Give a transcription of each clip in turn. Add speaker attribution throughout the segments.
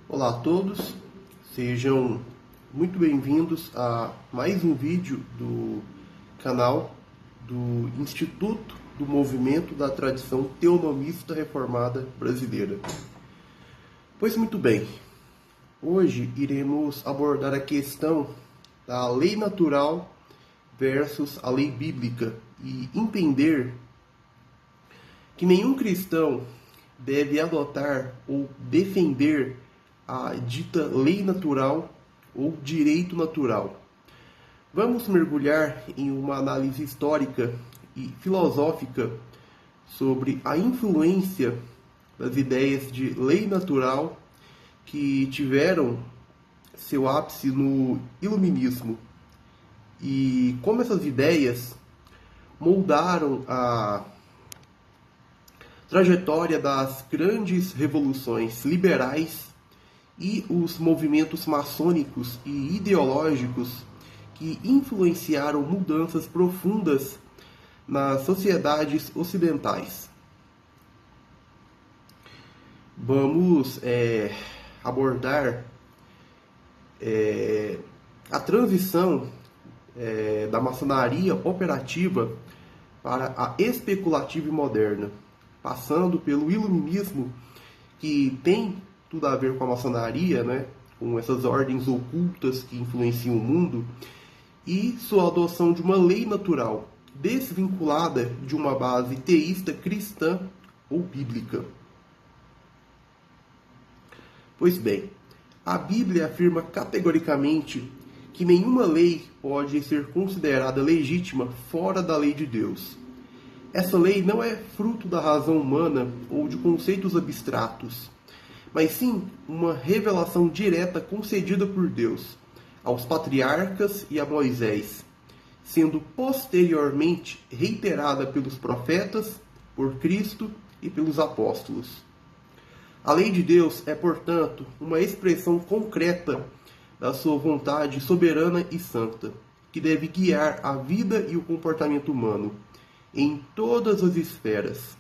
Speaker 1: Olá a todos, sejam muito bem-vindos a mais um vídeo do canal do Instituto do Movimento da Tradição Teonomista Reformada Brasileira. Pois muito bem, hoje iremos abordar a questão da lei natural versus a lei bíblica e entender que nenhum cristão deve adotar ou defender a dita lei natural ou direito natural. Vamos mergulhar em uma análise histórica e filosófica sobre a influência das ideias de lei natural que tiveram seu ápice no Iluminismo e como essas ideias moldaram a trajetória das grandes revoluções liberais e os movimentos maçônicos e ideológicos que influenciaram mudanças profundas nas sociedades ocidentais. Vamos abordar a transição da maçonaria operativa para a especulativa e moderna, passando pelo iluminismo, que tem tudo a ver com a maçonaria, né? Com essas ordens ocultas que influenciam o mundo, e sua adoção de uma lei natural, desvinculada de uma base teísta cristã ou bíblica. Pois bem, a Bíblia afirma categoricamente que nenhuma lei pode ser considerada legítima fora da lei de Deus. Essa lei não é fruto da razão humana ou de conceitos abstratos, mas sim uma revelação direta concedida por Deus aos patriarcas e a Moisés, sendo posteriormente reiterada pelos profetas, por Cristo e pelos apóstolos. A lei de Deus é, portanto, uma expressão concreta da sua vontade soberana e santa, que deve guiar a vida e o comportamento humano em todas as esferas.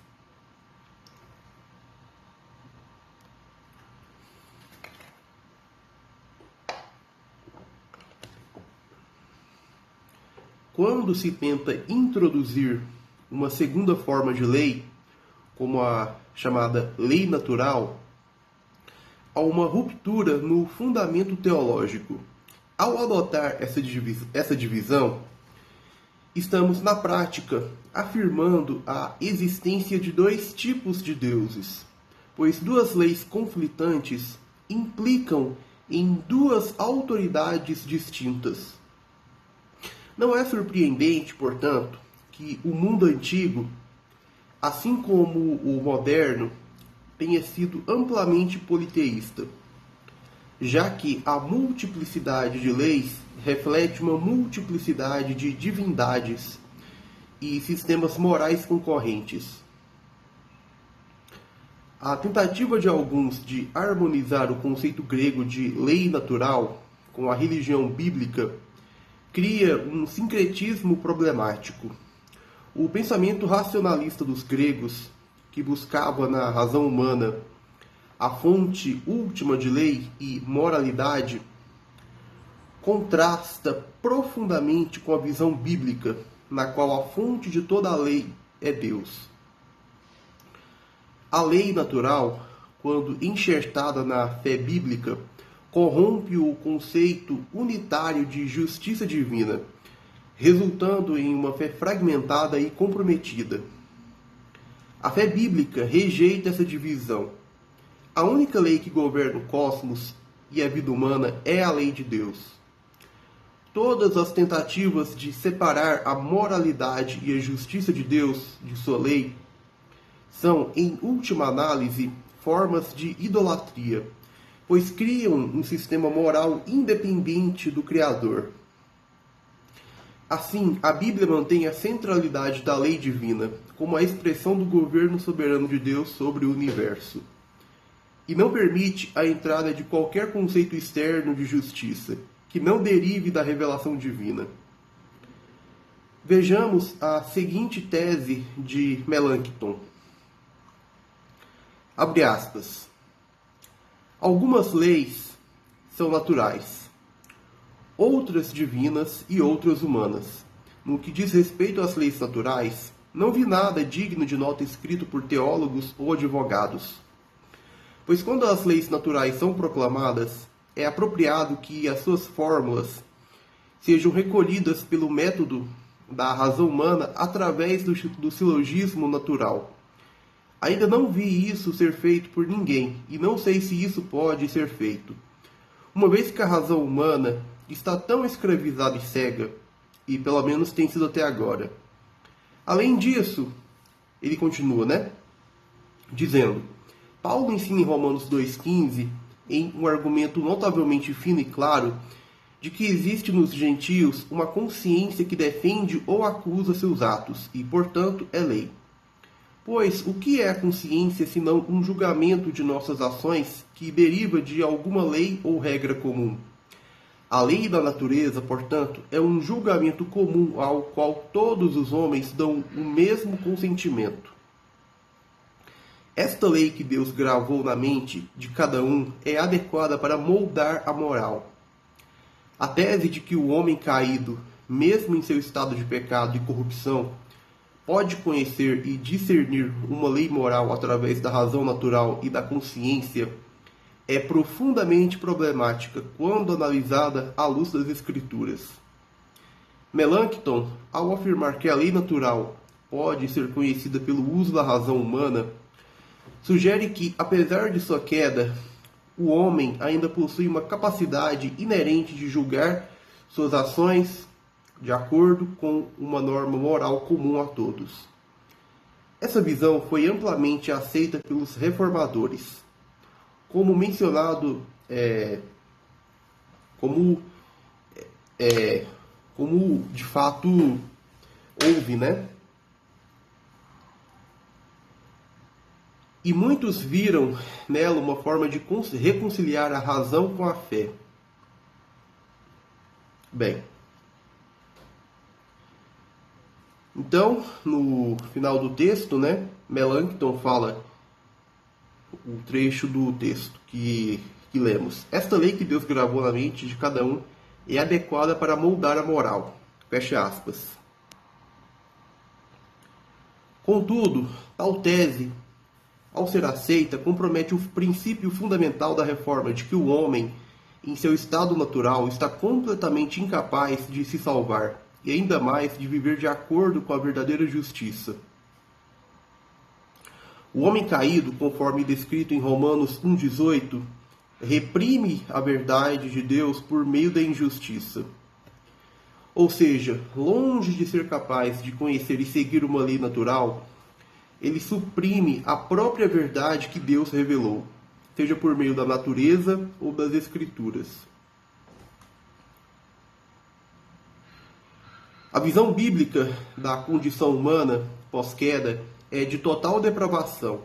Speaker 1: Quando se tenta introduzir uma segunda forma de lei, como a chamada lei natural, há uma ruptura no fundamento teológico. Ao adotar essa divisão, estamos, na prática, afirmando a existência de dois tipos de deuses, pois duas leis conflitantes implicam em duas autoridades distintas. Não é surpreendente, portanto, que o mundo antigo, assim como o moderno, tenha sido amplamente politeísta, já que a multiplicidade de leis reflete uma multiplicidade de divindades e sistemas morais concorrentes. A tentativa de alguns de harmonizar o conceito grego de lei natural com a religião bíblica cria um sincretismo problemático. O pensamento racionalista dos gregos, que buscava na razão humana a fonte última de lei e moralidade, contrasta profundamente com a visão bíblica, na qual a fonte de toda a lei é Deus. A lei natural, quando enxertada na fé bíblica, corrompe o conceito unitário de justiça divina, resultando em uma fé fragmentada e comprometida. A fé bíblica rejeita essa divisão. A única lei que governa o cosmos e a vida humana é a lei de Deus. Todas as tentativas de separar a moralidade e a justiça de Deus de sua lei são, em última análise, formas de idolatria, pois criam um sistema moral independente do Criador. Assim, a Bíblia mantém a centralidade da lei divina como a expressão do governo soberano de Deus sobre o universo, e não permite a entrada de qualquer conceito externo de justiça que não derive da revelação divina. Vejamos a seguinte tese de Melanchthon. Abre aspas. Algumas leis são naturais, outras divinas e outras humanas. No que diz respeito às leis naturais, não vi nada digno de nota escrito por teólogos ou advogados. Pois quando as leis naturais são proclamadas, é apropriado que as suas fórmulas sejam recolhidas pelo método da razão humana através do silogismo natural. Ainda não vi isso ser feito por ninguém, e não sei se isso pode ser feito. Uma vez que a razão humana está tão escravizada e cega, e pelo menos tem sido até agora. Além disso, ele continua, dizendo, Paulo ensina em Romanos 2,15, em um argumento notavelmente fino e claro, de que existe nos gentios uma consciência que defende ou acusa seus atos, e, portanto, é lei. Pois o que é a consciência senão um julgamento de nossas ações que deriva de alguma lei ou regra comum? A lei da natureza, portanto, é um julgamento comum ao qual todos os homens dão o mesmo consentimento. Esta lei que Deus gravou na mente de cada um é adequada para moldar a moral. A tese de que o homem caído, mesmo em seu estado de pecado e corrupção, pode conhecer e discernir uma lei moral através da razão natural e da consciência é profundamente problemática quando analisada à luz das Escrituras. Melancton, ao afirmar que a lei natural pode ser conhecida pelo uso da razão humana, sugere que, apesar de sua queda, o homem ainda possui uma capacidade inerente de julgar suas ações de acordo com uma norma moral comum a todos. Essa visão foi amplamente aceita pelos reformadores. Como mencionado, como de fato houve, E muitos viram nela uma forma de reconciliar a razão com a fé. Bem, então, no final do texto, Melancton fala um trecho do texto que lemos. Esta lei que Deus gravou na mente de cada um é adequada para moldar a moral. Fecha aspas. Contudo, tal tese, ao ser aceita, compromete o princípio fundamental da reforma de que o homem, em seu estado natural, está completamente incapaz de se salvar e ainda mais de viver de acordo com a verdadeira justiça. O homem caído, conforme descrito em Romanos 1,18, reprime a verdade de Deus por meio da injustiça. Ou seja, longe de ser capaz de conhecer e seguir uma lei natural, ele suprime a própria verdade que Deus revelou, seja por meio da natureza ou das Escrituras. A visão bíblica da condição humana pós-queda é de total depravação,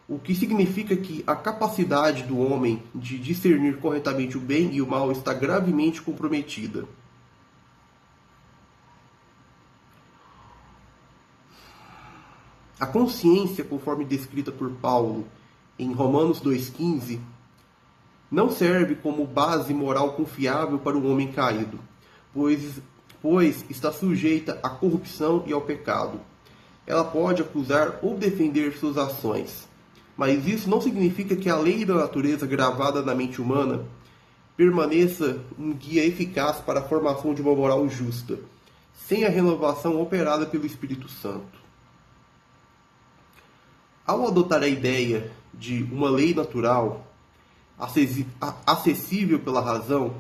Speaker 1: o que significa que a capacidade do homem de discernir corretamente o bem e o mal está gravemente comprometida. A consciência, conforme descrita por Paulo em Romanos 2,15, não serve como base moral confiável para o homem caído, pois está sujeita à corrupção e ao pecado. Ela pode acusar ou defender suas ações, mas isso não significa que a lei da natureza gravada na mente humana permaneça um guia eficaz para a formação de uma moral justa, sem a renovação operada pelo Espírito Santo. Ao adotar a ideia de uma lei natural, acessível pela razão,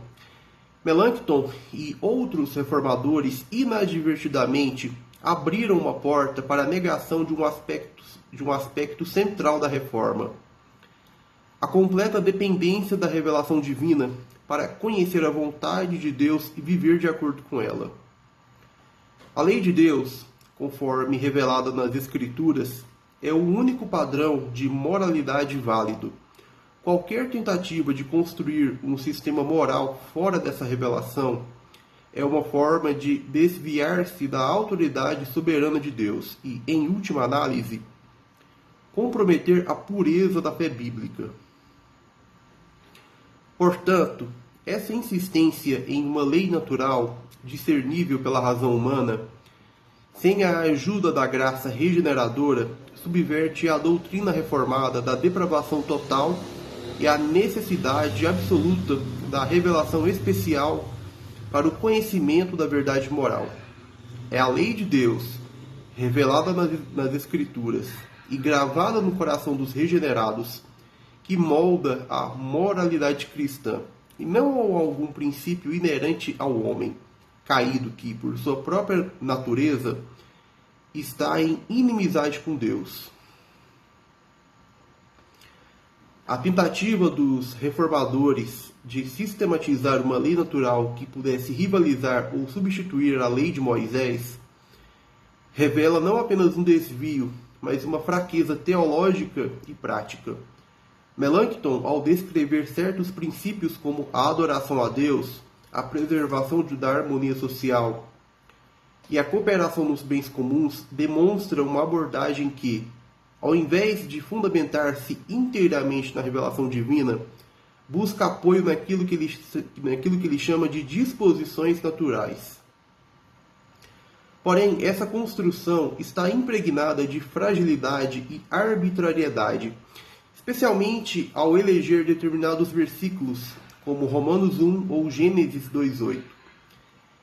Speaker 1: Melancton e outros reformadores inadvertidamente abriram uma porta para a negação de um aspecto central da reforma: a completa dependência da revelação divina para conhecer a vontade de Deus e viver de acordo com ela. A lei de Deus, conforme revelada nas Escrituras, é o único padrão de moralidade válido. Qualquer tentativa de construir um sistema moral fora dessa revelação é uma forma de desviar-se da autoridade soberana de Deus e, em última análise, comprometer a pureza da fé bíblica. Portanto, essa insistência em uma lei natural, discernível pela razão humana, sem a ajuda da graça regeneradora, subverte a doutrina reformada da depravação total e a necessidade absoluta da revelação especial para o conhecimento da verdade moral. É a lei de Deus, revelada nas Escrituras e gravada no coração dos regenerados, que molda a moralidade cristã, e não algum princípio inerente ao homem, caído que, por sua própria natureza, está em inimizade com Deus. A tentativa dos reformadores de sistematizar uma lei natural que pudesse rivalizar ou substituir a lei de Moisés revela não apenas um desvio, mas uma fraqueza teológica e prática. Melanchthon, ao descrever certos princípios como a adoração a Deus, a preservação da harmonia social e a cooperação nos bens comuns, demonstra uma abordagem que, ao invés de fundamentar-se inteiramente na revelação divina, busca apoio naquilo que ele chama de disposições naturais. Porém, essa construção está impregnada de fragilidade e arbitrariedade, especialmente ao eleger determinados versículos, como Romanos 1 ou Gênesis 2:8,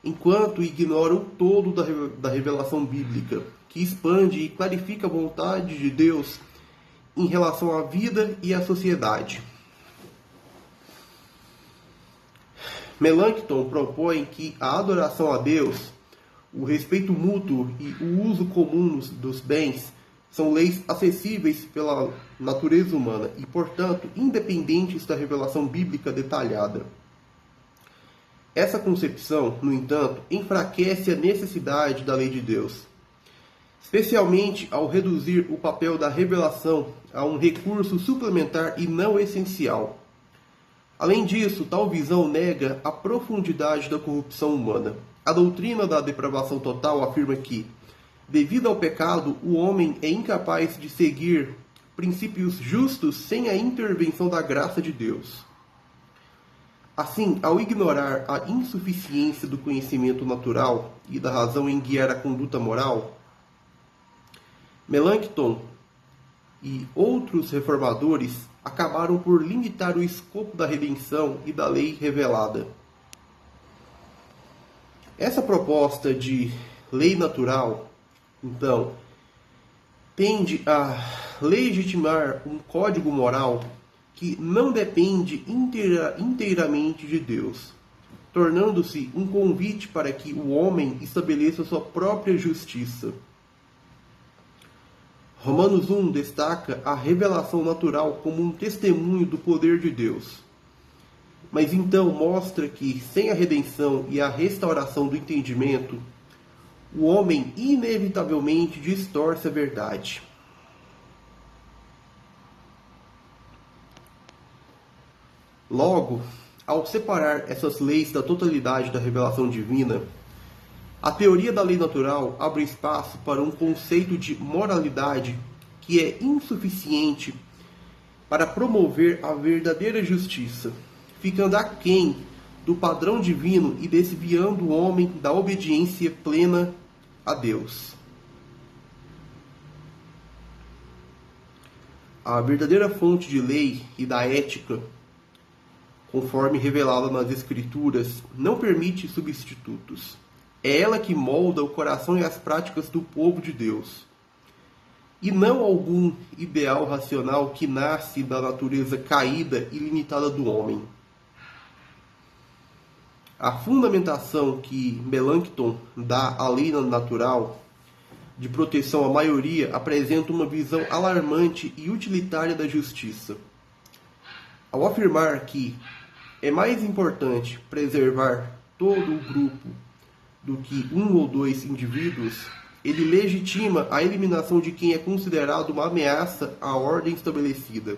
Speaker 1: enquanto ignora o todo da revelação bíblica, que expande e clarifica a vontade de Deus em relação à vida e à sociedade. Melanchthon propõe que a adoração a Deus, o respeito mútuo e o uso comum dos bens são leis acessíveis pela natureza humana e, portanto, independentes da revelação bíblica detalhada. Essa concepção, no entanto, enfraquece a necessidade da lei de Deus, especialmente ao reduzir o papel da revelação a um recurso suplementar e não essencial. Além disso, tal visão nega a profundidade da corrupção humana. A doutrina da depravação total afirma que, devido ao pecado, o homem é incapaz de seguir princípios justos sem a intervenção da graça de Deus. Assim, ao ignorar a insuficiência do conhecimento natural e da razão em guiar a conduta moral, Melanchthon e outros reformadores acabaram por limitar o escopo da redenção e da lei revelada. Essa proposta de lei natural, então, tende a legitimar um código moral que não depende inteiramente de Deus, tornando-se um convite para que o homem estabeleça sua própria justiça. Romanos 1 destaca a revelação natural como um testemunho do poder de Deus, mas então mostra que, sem a redenção e a restauração do entendimento, o homem inevitavelmente distorce a verdade. Logo, ao separar essas leis da totalidade da revelação divina, a teoria da lei natural abre espaço para um conceito de moralidade que é insuficiente para promover a verdadeira justiça, ficando aquém do padrão divino e desviando o homem da obediência plena a Deus. A verdadeira fonte de lei e da ética, conforme revelada nas Escrituras, não permite substitutos. É ela que molda o coração e as práticas do povo de Deus, e não algum ideal racional que nasce da natureza caída e limitada do homem. A fundamentação que Melanchthon dá à lei natural de proteção à maioria apresenta uma visão alarmante e utilitária da justiça. Ao afirmar que é mais importante preservar todo o grupo do que um ou dois indivíduos, ele legitima a eliminação de quem é considerado uma ameaça à ordem estabelecida,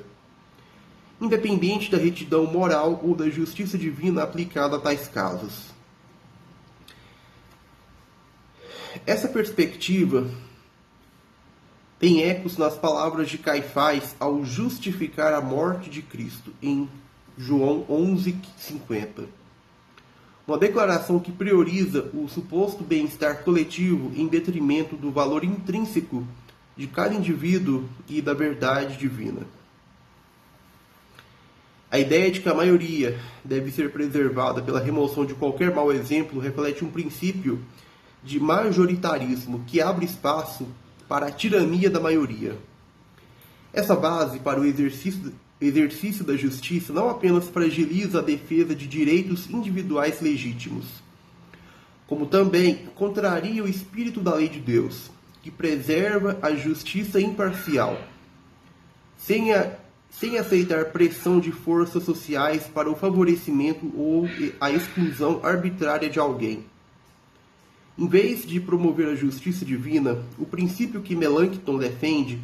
Speaker 1: independente da retidão moral ou da justiça divina aplicada a tais casos. Essa perspectiva tem ecos nas palavras de Caifás ao justificar a morte de Cristo em João 11:50. Uma declaração que prioriza o suposto bem-estar coletivo em detrimento do valor intrínseco de cada indivíduo e da verdade divina. A ideia de que a maioria deve ser preservada pela remoção de qualquer mau exemplo reflete um princípio de majoritarismo que abre espaço para a tirania da maioria. Essa base para o exercício da justiça não apenas fragiliza a defesa de direitos individuais legítimos, como também contraria o espírito da lei de Deus, que preserva a justiça imparcial, sem aceitar pressão de forças sociais para o favorecimento ou a exclusão arbitrária de alguém. Em vez de promover a justiça divina, o princípio que Melanchthon defende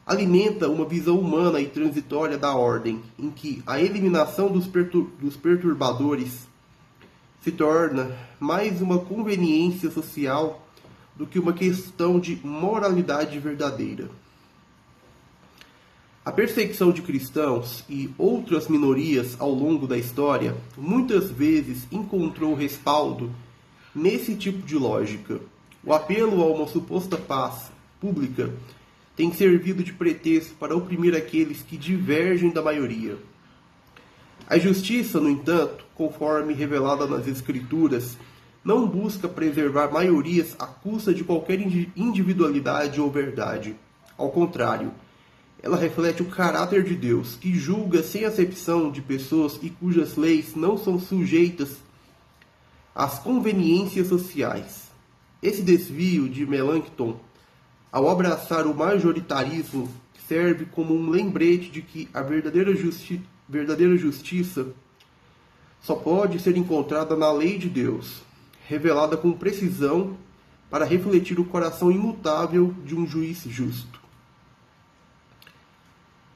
Speaker 1: alimenta uma visão humana e transitória da ordem, em que a eliminação dos perturbadores se torna mais uma conveniência social do que uma questão de moralidade verdadeira. A perseguição de cristãos e outras minorias ao longo da história muitas vezes encontrou respaldo nesse tipo de lógica. O apelo a uma suposta paz pública tem servido de pretexto para oprimir aqueles que divergem da maioria. A justiça, no entanto, conforme revelada nas Escrituras, não busca preservar maiorias à custa de qualquer individualidade ou verdade. Ao contrário, ela reflete o caráter de Deus, que julga sem acepção de pessoas e cujas leis não são sujeitas às conveniências sociais. Esse desvio de Melanchthon, ao abraçar o majoritarismo, serve como um lembrete de que a verdadeira justiça só pode ser encontrada na lei de Deus, revelada com precisão para refletir o coração imutável de um juiz justo.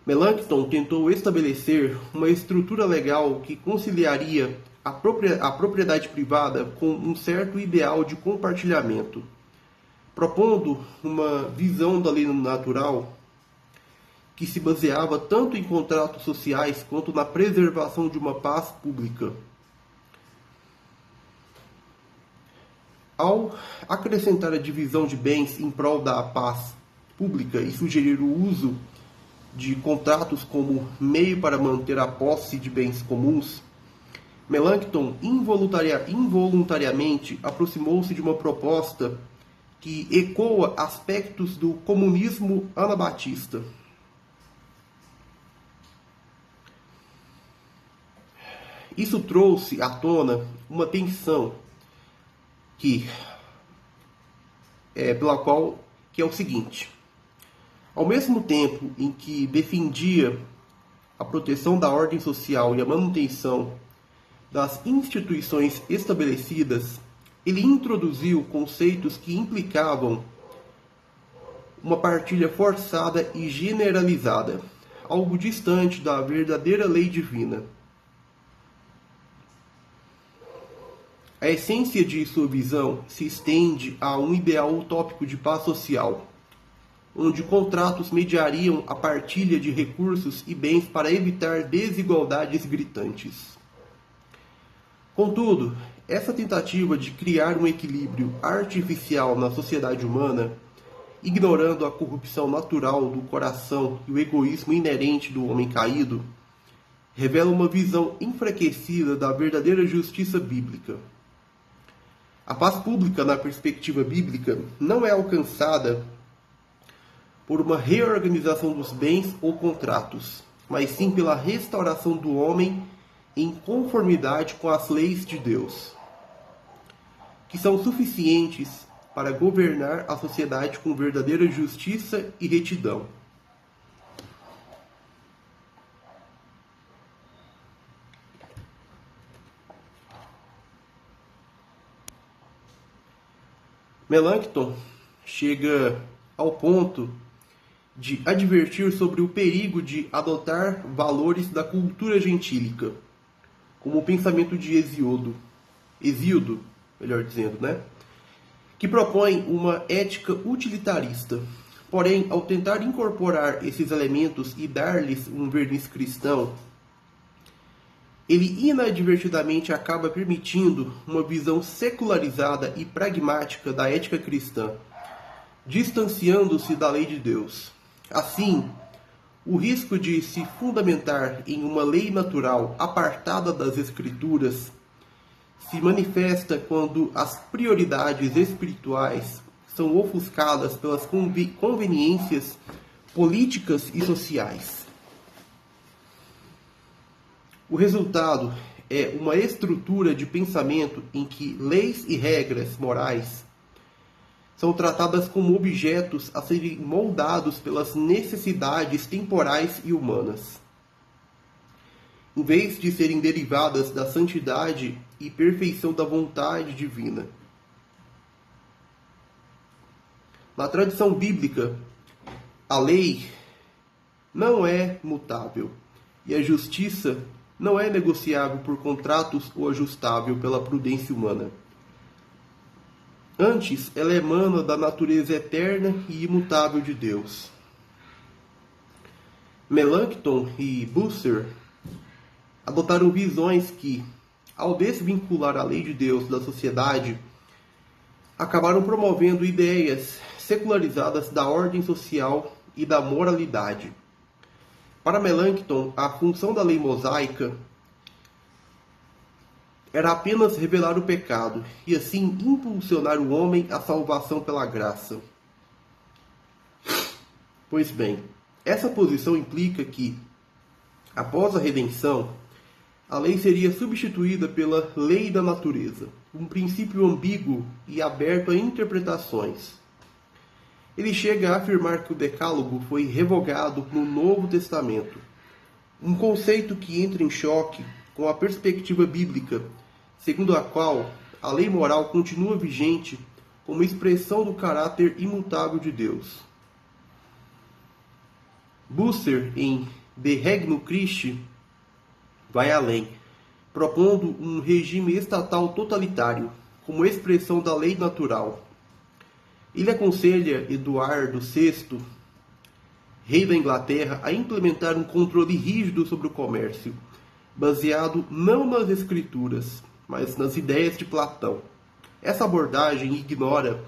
Speaker 1: Melanchthon tentou estabelecer uma estrutura legal que conciliaria a propriedade privada com um certo ideal de compartilhamento, propondo uma visão da lei natural que se baseava tanto em contratos sociais quanto na preservação de uma paz pública. Ao acrescentar a divisão de bens em prol da paz pública e sugerir o uso de contratos como meio para manter a posse de bens comuns, Melanchthon involuntariamente aproximou-se de uma proposta que ecoa aspectos do comunismo anabatista. Isso trouxe à tona uma tensão que é o seguinte: ao mesmo tempo em que defendia a proteção da ordem social e a manutenção das instituições estabelecidas, ele introduziu conceitos que implicavam uma partilha forçada e generalizada, algo distante da verdadeira lei divina. A essência de sua visão se estende a um ideal utópico de paz social, onde contratos mediariam a partilha de recursos e bens para evitar desigualdades gritantes. Contudo, essa tentativa de criar um equilíbrio artificial na sociedade humana, ignorando a corrupção natural do coração e o egoísmo inerente do homem caído, revela uma visão enfraquecida da verdadeira justiça bíblica. A paz pública, na perspectiva bíblica, não é alcançada por uma reorganização dos bens ou contratos, mas sim pela restauração do homem em conformidade com as leis de Deus, que são suficientes para governar a sociedade com verdadeira justiça e retidão. Melanchthon chega ao ponto de advertir sobre o perigo de adotar valores da cultura gentílica, como o pensamento de Hesíodo, que propõe uma ética utilitarista. Porém, ao tentar incorporar esses elementos e dar-lhes um verniz cristão, ele inadvertidamente acaba permitindo uma visão secularizada e pragmática da ética cristã, distanciando-se da lei de Deus. Assim, o risco de se fundamentar em uma lei natural apartada das Escrituras se manifesta quando as prioridades espirituais são ofuscadas pelas conveniências políticas e sociais. O resultado é uma estrutura de pensamento em que leis e regras morais são tratadas como objetos a serem moldados pelas necessidades temporais e humanas, em vez de serem derivadas da santidade e perfeição da vontade divina. Na tradição bíblica, a lei não é mutável e a justiça não é negociável por contratos ou ajustável pela prudência humana. Antes, ela emana da natureza eterna e imutável de Deus. Melanchthon e Bucer adotaram visões que, ao desvincular a lei de Deus da sociedade, acabaram promovendo ideias secularizadas da ordem social e da moralidade. Para Melanchthon, a função da lei mosaica era apenas revelar o pecado e assim impulsionar o homem à salvação pela graça. Pois bem, essa posição implica que, após a redenção, a lei seria substituída pela lei da natureza, um princípio ambíguo e aberto a interpretações. Ele chega a afirmar que o Decálogo foi revogado no Novo Testamento, um conceito que entra em choque com a perspectiva bíblica, segundo a qual a lei moral continua vigente como expressão do caráter imutável de Deus. Bucer, em De Regno Christi, vai além, propondo um regime estatal totalitário como expressão da lei natural. Ele aconselha Eduardo VI, rei da Inglaterra, a implementar um controle rígido sobre o comércio, baseado não nas escrituras, mas nas ideias de Platão. Essa abordagem ignora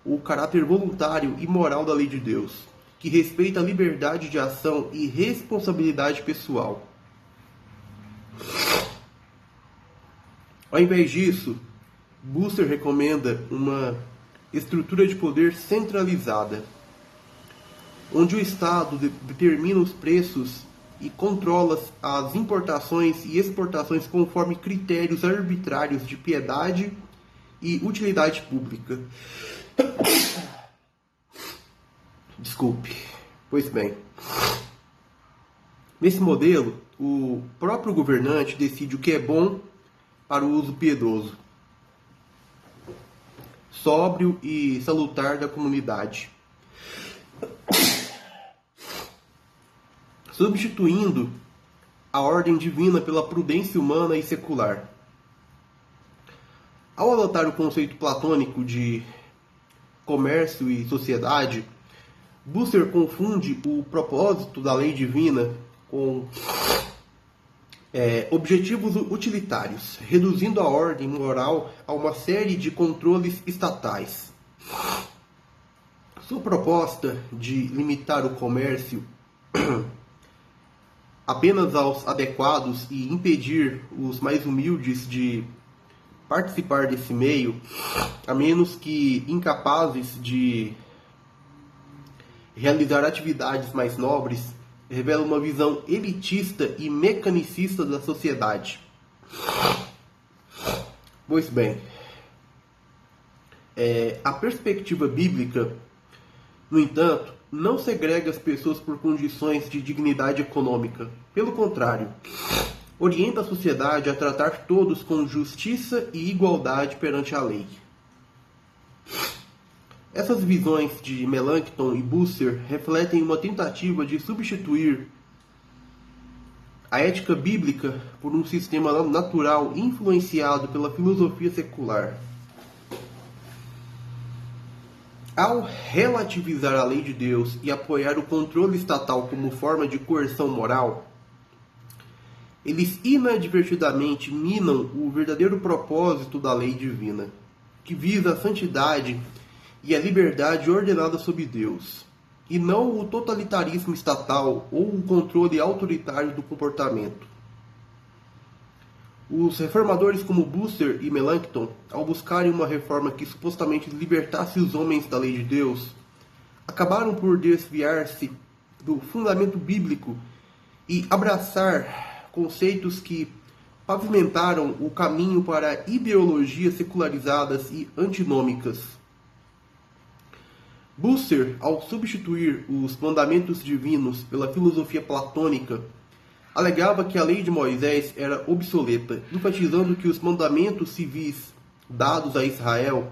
Speaker 1: o caráter voluntário e moral da lei de Deus, que respeita a liberdade de ação e responsabilidade pessoal. Ao invés disso, Bucer recomenda uma estrutura de poder centralizada, onde o Estado determina os preços e controla as importações e exportações conforme critérios arbitrários de piedade e utilidade pública. Desculpe. Pois bem, nesse modelo, o próprio governante decide o que é bom para o uso piedoso, sóbrio e salutar da comunidade, substituindo a ordem divina pela prudência humana e secular. Ao adotar o conceito platônico de comércio e sociedade, Bucer confunde o propósito da lei divina com objetivos utilitários, reduzindo a ordem moral a uma série de controles estatais. Sua proposta de limitar o comércio apenas aos adequados e impedir os mais humildes de participar desse meio, a menos que incapazes de realizar atividades mais nobres, revela uma visão elitista e mecanicista da sociedade. Pois bem, a perspectiva bíblica, no entanto, não segrega as pessoas por condições de dignidade econômica. Pelo contrário, orienta a sociedade a tratar todos com justiça e igualdade perante a lei. Essas visões de Melanchthon e Bucer refletem uma tentativa de substituir a ética bíblica por um sistema natural influenciado pela filosofia secular. Ao relativizar a lei de Deus e apoiar o controle estatal como forma de coerção moral, Eles inadvertidamente minam o verdadeiro propósito da lei divina, que visa a santidade e a liberdade ordenada sob Deus, e não o totalitarismo estatal ou o controle autoritário do comportamento. Os reformadores como Bucer e Melanchthon, ao buscarem uma reforma que supostamente libertasse os homens da lei de Deus, acabaram por desviar-se do fundamento bíblico e abraçar conceitos que pavimentaram o caminho para ideologias secularizadas e antinômicas. Bucer, ao substituir os mandamentos divinos pela filosofia platônica, alegava que a lei de Moisés era obsoleta, enfatizando que os mandamentos civis dados a Israel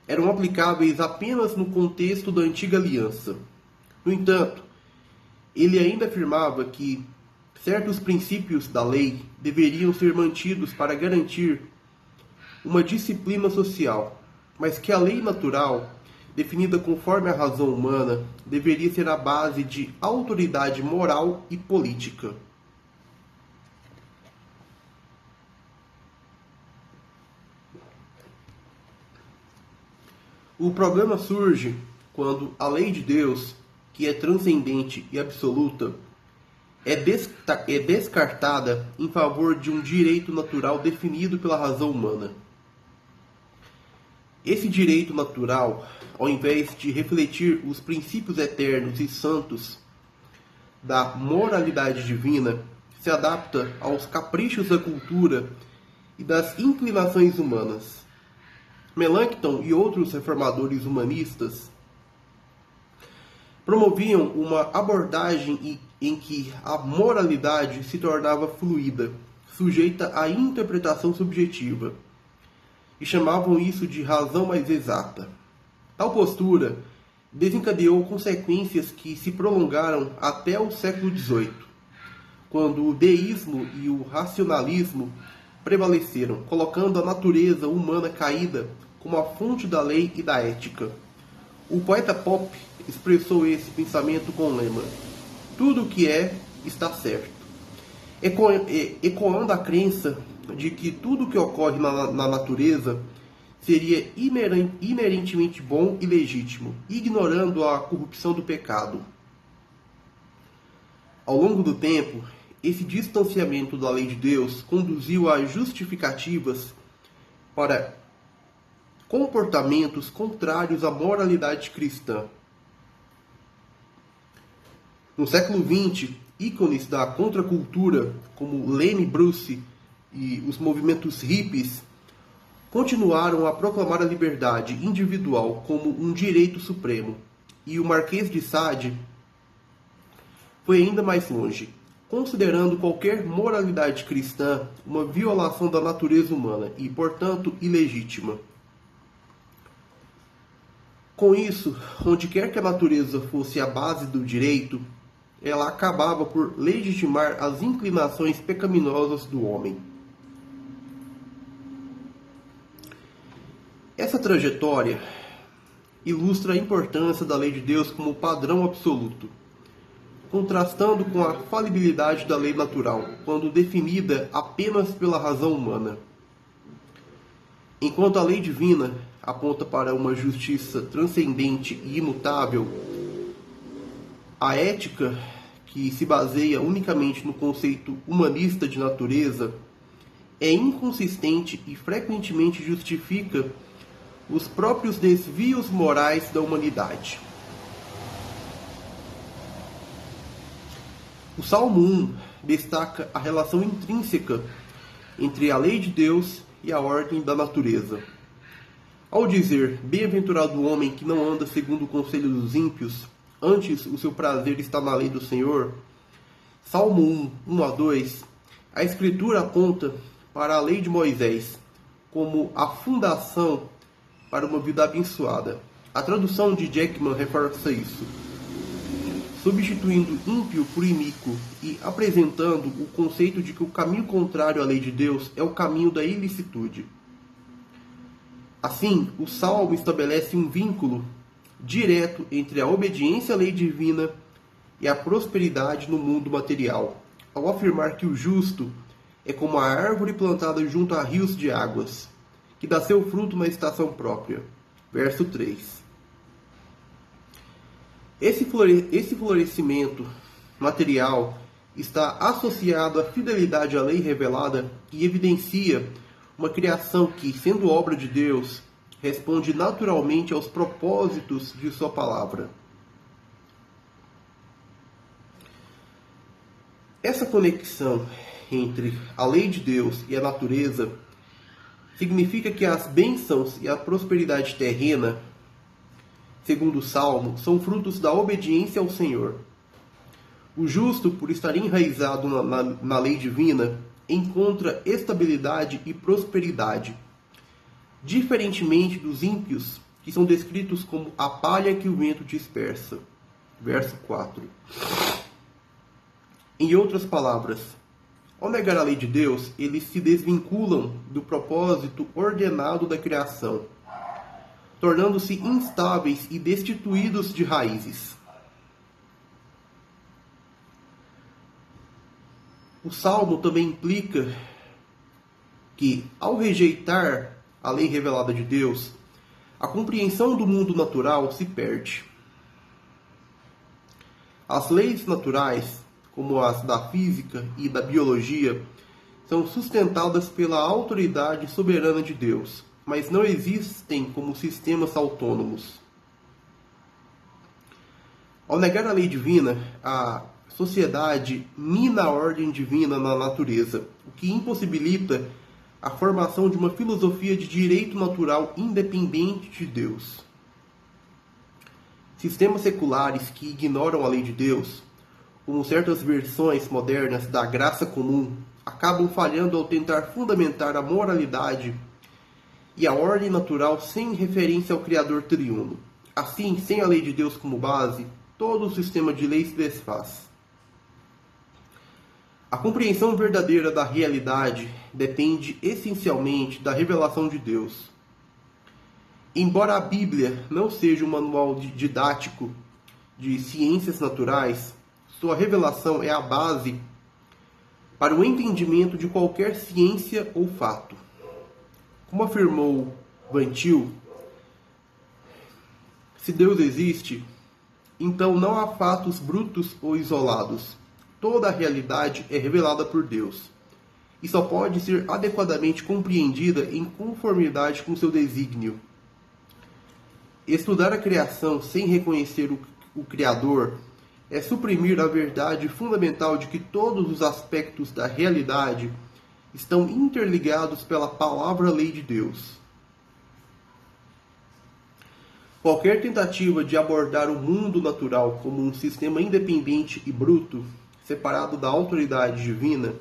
Speaker 1: eram aplicáveis apenas no contexto da antiga aliança. No entanto, ele ainda afirmava que certos princípios da lei deveriam ser mantidos para garantir uma disciplina social, mas que a lei natural, definida conforme a razão humana, deveria ser a base de autoridade moral e política. O problema surge quando a lei de Deus, que é transcendente e absoluta, é descartada em favor de um direito natural definido pela razão humana. Esse direito natural, ao invés de refletir os princípios eternos e santos da moralidade divina, se adapta aos caprichos da cultura e das inclinações humanas. Melanchthon e outros reformadores humanistas promoviam uma abordagem em que a moralidade se tornava fluida, sujeita à interpretação subjetiva, e chamavam isso de razão mais exata. Tal postura desencadeou consequências que se prolongaram até o século XVIII, quando o deísmo e o racionalismo prevaleceram, colocando a natureza humana caída como a fonte da lei e da ética. O poeta Pope expressou esse pensamento com o lema: tudo o que é, está certo, ecoando a crença de que tudo o que ocorre na natureza seria inerentemente bom e legítimo, ignorando a corrupção do pecado. Ao longo do tempo, esse distanciamento da lei de Deus conduziu a justificativas para comportamentos contrários à moralidade cristã. No século XX, ícones da contracultura, como Lenny Bruce e os movimentos hippies, continuaram a proclamar a liberdade individual como um direito supremo, e o Marquês de Sade foi ainda mais longe, considerando qualquer moralidade cristã uma violação da natureza humana e, portanto, ilegítima. Com isso, onde quer que a natureza fosse a base do direito, ela acabava por legitimar as inclinações pecaminosas do homem. Essa trajetória ilustra a importância da lei de Deus como padrão absoluto, contrastando com a falibilidade da lei natural, quando definida apenas pela razão humana. Enquanto a lei divina aponta para uma justiça transcendente e imutável, a ética, que se baseia unicamente no conceito humanista de natureza, é inconsistente e frequentemente justifica os próprios desvios morais da humanidade. O Salmo 1 destaca a relação intrínseca entre a lei de Deus e a ordem da natureza. Ao dizer, bem-aventurado o homem que não anda segundo o conselho dos ímpios, antes o seu prazer está na lei do Senhor, Salmo 1, 1-2, a Escritura aponta para a lei de Moisés como a fundação para uma vida abençoada. A tradução de Jackman reforça isso, substituindo ímpio por iníquo e apresentando o conceito de que o caminho contrário à lei de Deus é o caminho da ilicitude. Assim, o Salmo estabelece um vínculo direto entre a obediência à lei divina e a prosperidade no mundo material, ao afirmar que o justo é como a árvore plantada junto a rios de águas, que dá seu fruto na estação própria. Verso 3. Esse florescimento material está associado à fidelidade à lei revelada e evidencia uma criação que, sendo obra de Deus, responde naturalmente aos propósitos de sua palavra. Essa conexão entre a lei de Deus e a natureza significa que as bênçãos e a prosperidade terrena, segundo o Salmo, são frutos da obediência ao Senhor. O justo, por estar enraizado na lei divina, encontra estabilidade e prosperidade, diferentemente dos ímpios, que são descritos como a palha que o vento dispersa. Verso 4. Em outras palavras, ao negar a lei de Deus, eles se desvinculam do propósito ordenado da criação, tornando-se instáveis e destituídos de raízes. O Salmo também implica que, ao rejeitar a lei revelada de Deus, a compreensão do mundo natural se perde. As leis naturais, como as da física e da biologia, são sustentadas pela autoridade soberana de Deus, mas não existem como sistemas autônomos. Ao negar a lei divina, a sociedade mina a ordem divina na natureza, o que impossibilita a formação de uma filosofia de direito natural independente de Deus. Sistemas seculares que ignoram a lei de Deus, como certas versões modernas da graça comum, acabam falhando ao tentar fundamentar a moralidade e a ordem natural sem referência ao Criador triuno. Assim, sem a lei de Deus como base, todo o sistema de lei se desfaz. A compreensão verdadeira da realidade depende essencialmente da revelação de Deus. Embora a Bíblia não seja um manual didático de ciências naturais, sua revelação é a base para o entendimento de qualquer ciência ou fato. Como afirmou Van Til, se Deus existe, então não há fatos brutos ou isolados. Toda a realidade é revelada por Deus e só pode ser adequadamente compreendida em conformidade com seu desígnio. Estudar a criação sem reconhecer o Criador é suprimir a verdade fundamental de que todos os aspectos da realidade estão interligados pela palavra lei de Deus. Qualquer tentativa de abordar o mundo natural como um sistema independente e bruto, separado da autoridade divina,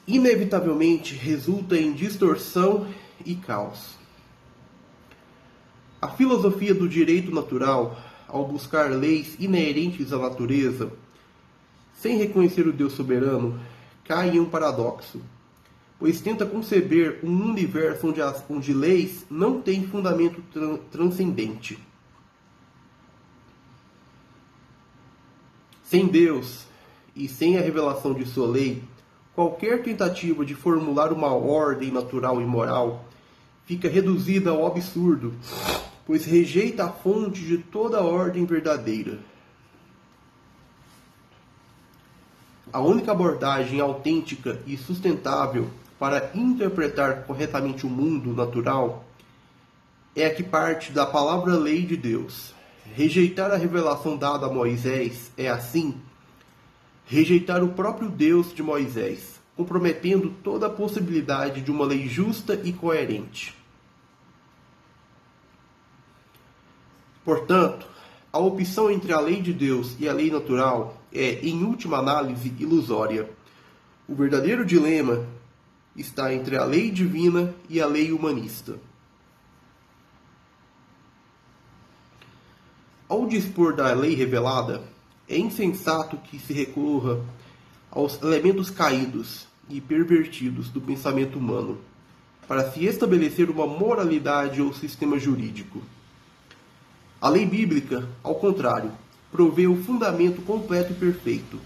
Speaker 1: inevitavelmente resulta em distorção e caos. A filosofia do direito natural, ao buscar leis inerentes à natureza, sem reconhecer o Deus soberano, cai em um paradoxo, pois tenta conceber um universo onde leis não têm fundamento transcendente. Sem Deus e sem a revelação de sua lei, qualquer tentativa de formular uma ordem natural e moral fica reduzida ao absurdo, pois rejeita a fonte de toda a ordem verdadeira. A única abordagem autêntica e sustentável para interpretar corretamente o mundo natural é a que parte da palavra-lei de Deus. Rejeitar a revelação dada a Moisés é, assim, rejeitar o próprio Deus de Moisés, comprometendo toda a possibilidade de uma lei justa e coerente. Portanto, a opção entre a lei de Deus e a lei natural é, em última análise, ilusória. O verdadeiro dilema está entre a lei divina e a lei humanista. Ao dispor da lei revelada, é insensato que se recorra aos elementos caídos e pervertidos do pensamento humano para se estabelecer uma moralidade ou sistema jurídico. A lei bíblica, ao contrário, provê o fundamento completo e perfeito.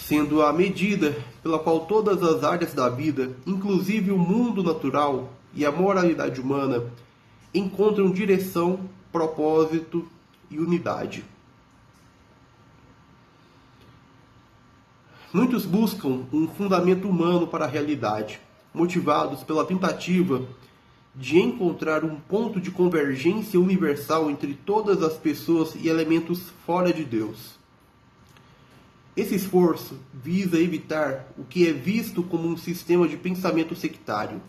Speaker 1: sendo a medida pela qual todas as áreas da vida, inclusive o mundo natural e a moralidade humana, encontram direção, propósito e unidade. Muitos buscam um fundamento humano para a realidade, motivados pela tentativa de encontrar um ponto de convergência universal entre todas as pessoas e elementos fora de Deus. Esse esforço visa evitar o que é visto como um sistema de pensamento sectário.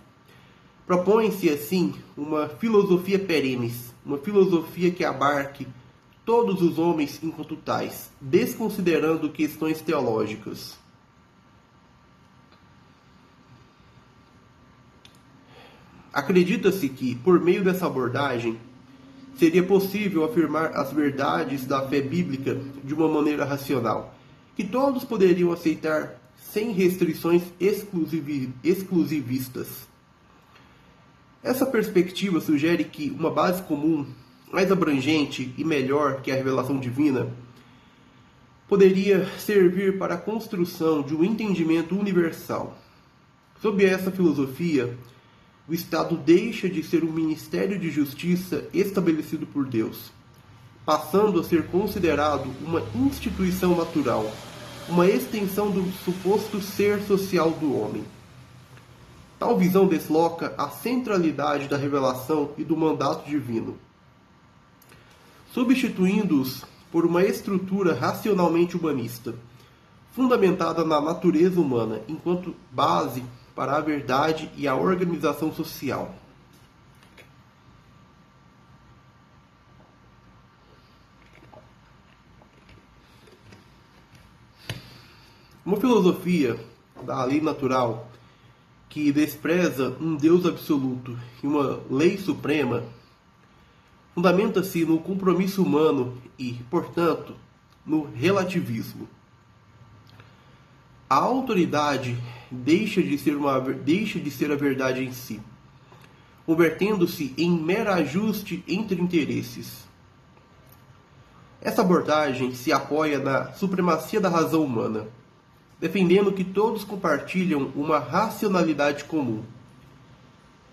Speaker 1: Propõe-se, assim, uma filosofia perenes, uma filosofia que abarque todos os homens enquanto tais, desconsiderando questões teológicas. Acredita-se que, por meio dessa abordagem, seria possível afirmar as verdades da fé bíblica de uma maneira racional, que todos poderiam aceitar sem restrições exclusivistas. Essa perspectiva sugere que uma base comum, mais abrangente e melhor que a revelação divina, poderia servir para a construção de um entendimento universal. Sob essa filosofia, o Estado deixa de ser um ministério de justiça estabelecido por Deus, passando a ser considerado uma instituição natural, uma extensão do suposto ser social do homem. Tal visão desloca a centralidade da revelação e do mandato divino, substituindo-os por uma estrutura racionalmente humanista, fundamentada na natureza humana enquanto base para a verdade e a organização social. Uma filosofia da lei natural que despreza um Deus absoluto e uma lei suprema fundamenta-se no compromisso humano e, portanto, no relativismo. A autoridade deixa de ser a verdade em si, convertendo-se em mero ajuste entre interesses. Essa abordagem se apoia na supremacia da razão humana, defendendo que todos compartilham uma racionalidade comum.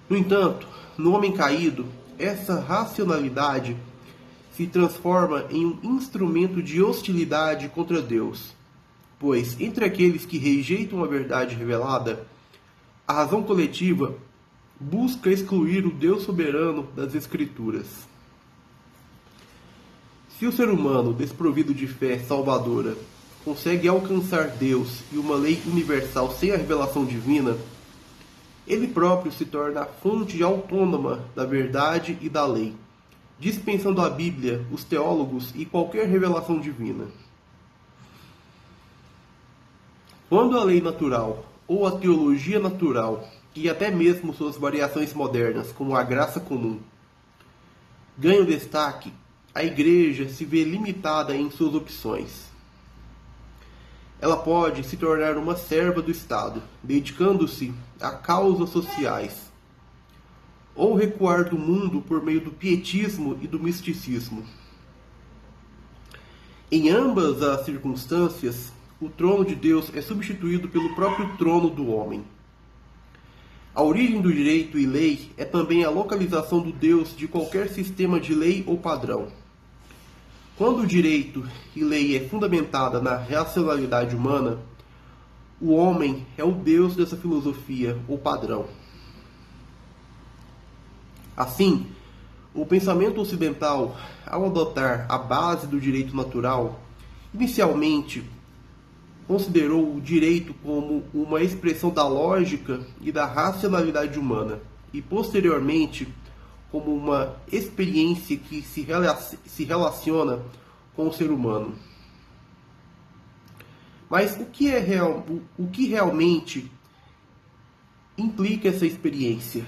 Speaker 1: No entanto, no homem caído, essa racionalidade se transforma em um instrumento de hostilidade contra Deus, pois entre aqueles que rejeitam a verdade revelada, a razão coletiva busca excluir o Deus soberano das Escrituras. Se o ser humano, desprovido de fé salvadora, consegue alcançar Deus e uma lei universal sem a revelação divina, ele próprio se torna a fonte autônoma da verdade e da lei, dispensando a Bíblia, os teólogos e qualquer revelação divina. Quando a lei natural, ou a teologia natural, e até mesmo suas variações modernas, como a graça comum, ganham destaque, a Igreja se vê limitada em suas opções. Ela pode se tornar uma serva do Estado, dedicando-se a causas sociais, ou recuar do mundo por meio do pietismo e do misticismo. Em ambas as circunstâncias, o trono de Deus é substituído pelo próprio trono do homem. A origem do direito e lei é também a localização do Deus de qualquer sistema de lei ou padrão. Quando o direito e lei é fundamentada na racionalidade humana, o homem é o Deus dessa filosofia ou padrão. Assim, o pensamento ocidental, ao adotar a base do direito natural, inicialmente considerou o direito como uma expressão da lógica e da racionalidade humana, e posteriormente como uma experiência que se relaciona com o ser humano. Mas o que realmente implica essa experiência?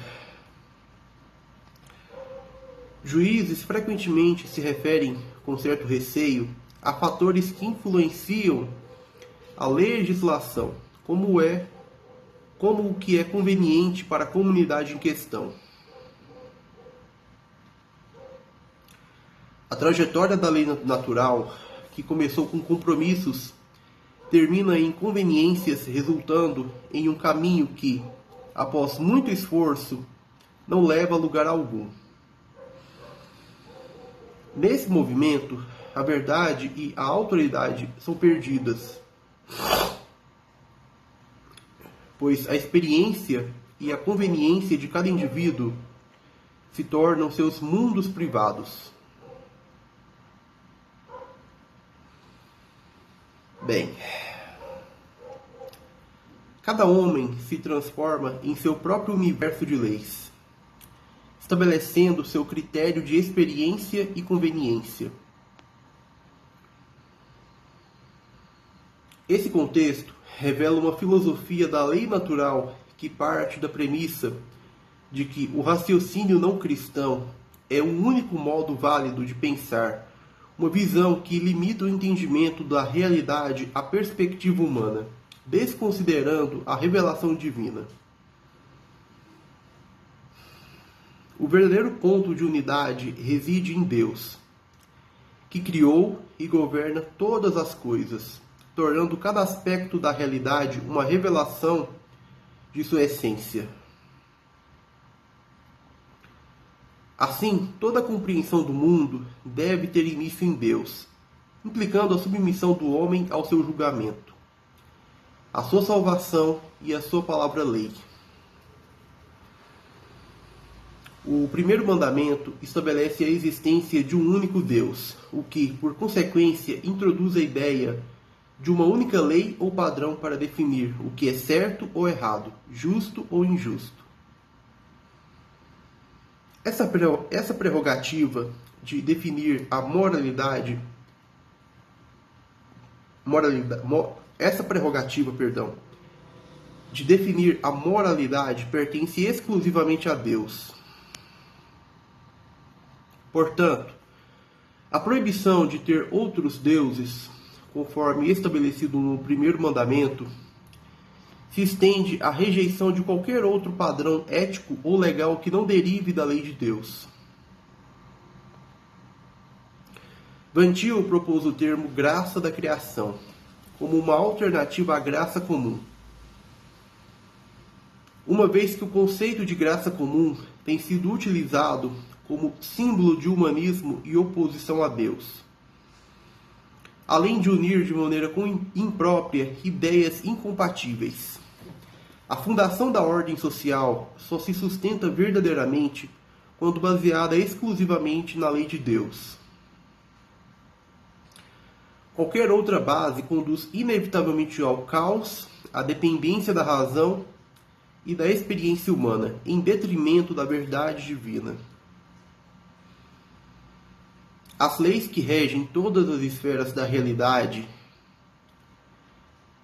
Speaker 1: Juízes frequentemente se referem, com certo receio, a fatores que influenciam a legislação, como o que é conveniente para a comunidade em questão. A trajetória da lei natural, que começou com compromissos termina em conveniências, resultando em um caminho que, após muito esforço, não leva a lugar algum. Nesse movimento, a verdade e a autoridade são perdidas, pois a experiência e a conveniência de cada indivíduo se tornam seus mundos privados. Bem, cada homem se transforma em seu próprio universo de leis, estabelecendo seu critério de experiência e conveniência. Esse contexto revela uma filosofia da lei natural que parte da premissa de que o raciocínio não cristão é o único modo válido de pensar, uma visão que limita o entendimento da realidade à perspectiva humana, desconsiderando a revelação divina. O verdadeiro ponto de unidade reside em Deus, que criou e governa todas as coisas, tornando cada aspecto da realidade uma revelação de sua essência. Assim, toda a compreensão do mundo deve ter início em Deus, implicando a submissão do homem ao seu julgamento, a sua salvação e a sua palavra-lei. O primeiro mandamento estabelece a existência de um único Deus, o que, por consequência, introduz a ideia de uma única lei ou padrão para definir o que é certo ou errado, justo ou injusto. Essa prerrogativa de definir a de definir a moralidade pertence exclusivamente a Deus. Portanto, a proibição de ter outros deuses, conforme estabelecido no primeiro mandamento, se estende à rejeição de qualquer outro padrão ético ou legal que não derive da lei de Deus. Van Til propôs o termo graça da criação, como uma alternativa à graça comum, uma vez que o conceito de graça comum tem sido utilizado como símbolo de humanismo e oposição a Deus, além de unir de maneira imprópria ideias incompatíveis. A fundação da ordem social só se sustenta verdadeiramente quando baseada exclusivamente na lei de Deus. Qualquer outra base conduz inevitavelmente ao caos, à dependência da razão e da experiência humana, em detrimento da verdade divina. As leis que regem todas as esferas da realidade,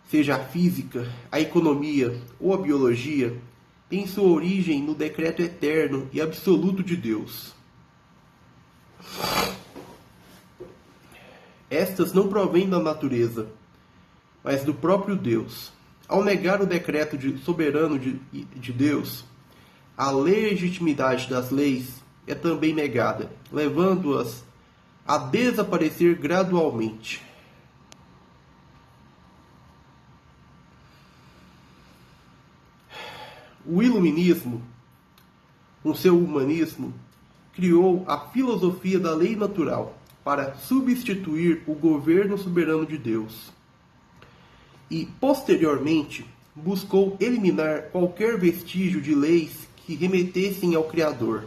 Speaker 1: seja a física, a economia ou a biologia, têm sua origem no decreto eterno e absoluto de Deus. Estas não provêm da natureza, mas do próprio Deus. Ao negar o decreto soberano de Deus, a legitimidade das leis é também negada, levando-as a desaparecer gradualmente. O iluminismo, com seu humanismo, criou a filosofia da lei natural para substituir o governo soberano de Deus e, posteriormente, buscou eliminar qualquer vestígio de leis que remetessem ao Criador.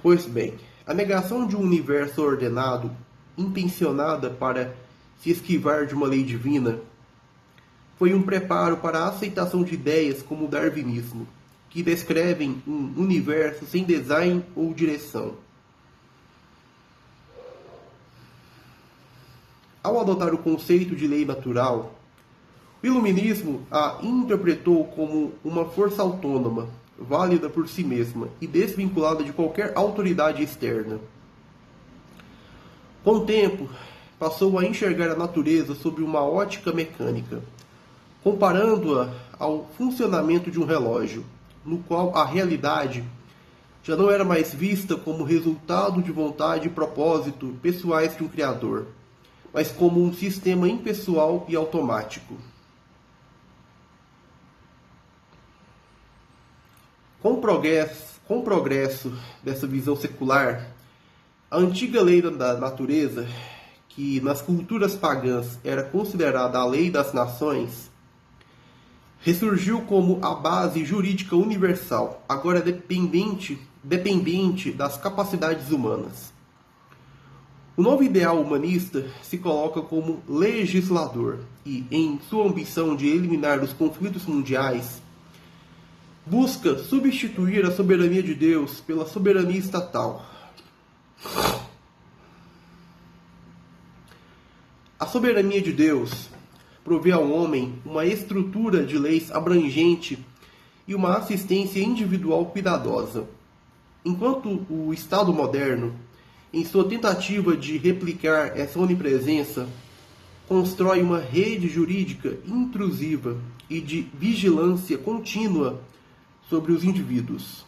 Speaker 1: Pois bem, a negação de um universo ordenado, intencionada para se esquivar de uma lei divina, foi um preparo para a aceitação de ideias como o darwinismo, que descrevem um universo sem design ou direção. Ao adotar o conceito de lei natural, o iluminismo a interpretou como uma força autônoma, válida por si mesma e desvinculada de qualquer autoridade externa. Com o tempo, passou a enxergar a natureza sob uma ótica mecânica, comparando-a ao funcionamento de um relógio, no qual a realidade já não era mais vista como resultado de vontade e propósito pessoais de um criador, mas como um sistema impessoal e automático. Com o progresso dessa visão secular, a antiga lei da natureza, que nas culturas pagãs era considerada a lei das nações, ressurgiu como a base jurídica universal, agora dependente das capacidades humanas. O novo ideal humanista se coloca como legislador e, em sua ambição de eliminar os conflitos mundiais, busca substituir a soberania de Deus pela soberania estatal. A soberania de Deus provê ao homem uma estrutura de leis abrangente e uma assistência individual cuidadosa, enquanto o Estado moderno, em sua tentativa de replicar essa onipresença, constrói uma rede jurídica intrusiva e de vigilância contínua sobre os indivíduos.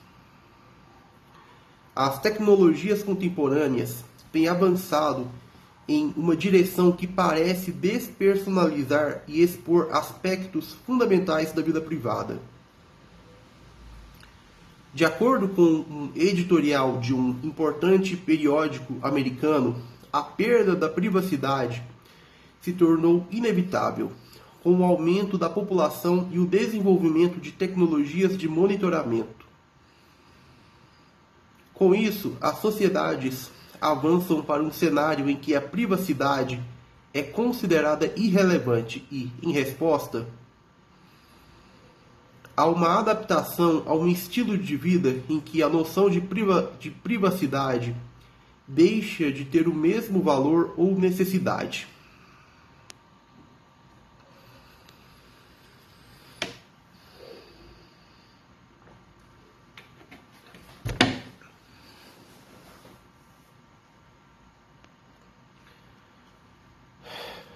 Speaker 1: As tecnologias contemporâneas têm avançado em uma direção que parece despersonalizar e expor aspectos fundamentais da vida privada. De acordo com um editorial de um importante periódico americano, a perda da privacidade se tornou inevitável com o aumento da população e o desenvolvimento de tecnologias de monitoramento. Com isso, as sociedades avançam para um cenário em que a privacidade é considerada irrelevante e, em resposta, há uma adaptação a um estilo de vida em que a noção de privacidade deixa de ter o mesmo valor ou necessidade.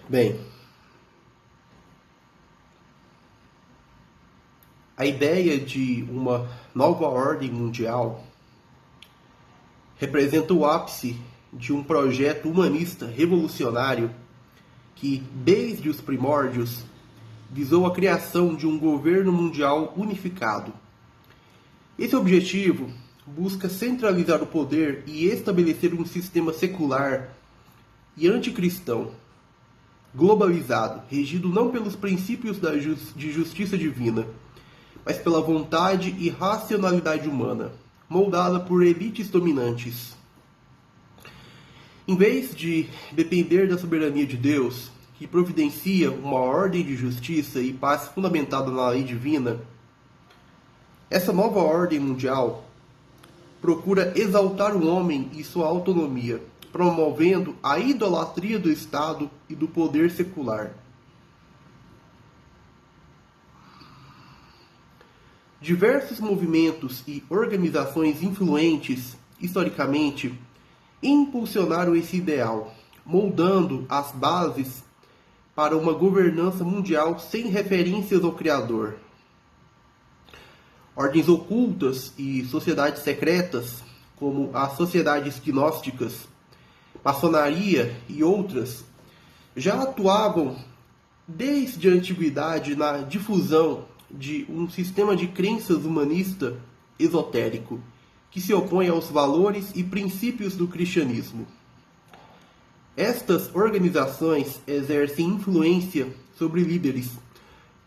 Speaker 1: Bem, a ideia de uma nova ordem mundial representa o ápice de um projeto humanista revolucionário que, desde os primórdios, visou a criação de um governo mundial unificado. Esse objetivo busca centralizar o poder e estabelecer um sistema secular e anticristão, globalizado, regido não pelos princípios de justiça divina, mas pela vontade e racionalidade humana, moldada por elites dominantes. Em vez de depender da soberania de Deus, que providencia uma ordem de justiça e paz fundamentada na lei divina, essa nova ordem mundial procura exaltar o homem e sua autonomia, promovendo a idolatria do Estado e do poder secular. Diversos movimentos e organizações influentes, historicamente, impulsionaram esse ideal, moldando as bases para uma governança mundial sem referências ao Criador. Ordens ocultas e sociedades secretas, como as sociedades gnósticas, maçonaria e outras, já atuavam desde a antiguidade na difusão de um sistema de crenças humanista esotérico que se opõe aos valores e princípios do cristianismo. Estas organizações exercem influência sobre líderes,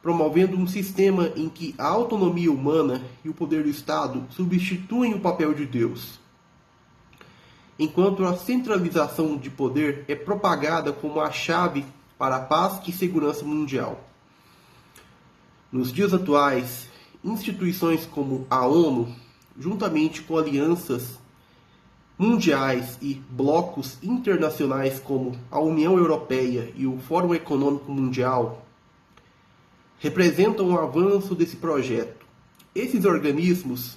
Speaker 1: promovendo um sistema em que a autonomia humana e o poder do Estado substituem o papel de Deus, enquanto a centralização de poder é propagada como a chave para a paz e segurança mundial. Nos dias atuais, instituições como a ONU, juntamente com alianças mundiais e blocos internacionais como a União Europeia e o Fórum Econômico Mundial, representam um avanço desse projeto. Esses organismos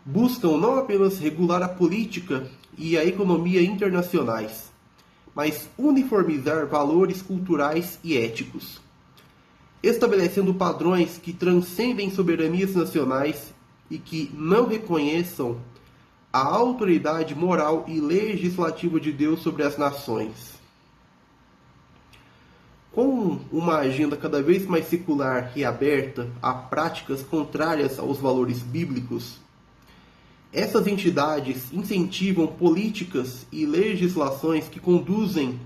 Speaker 1: buscam não apenas regular a política e a economia internacionais, mas uniformizar valores culturais e éticos, estabelecendo padrões que transcendem soberanias nacionais e que não reconheçam a autoridade moral e legislativa de Deus sobre as nações. Com uma agenda cada vez mais secular e aberta a práticas contrárias aos valores bíblicos, essas entidades incentivam políticas e legislações que conduzem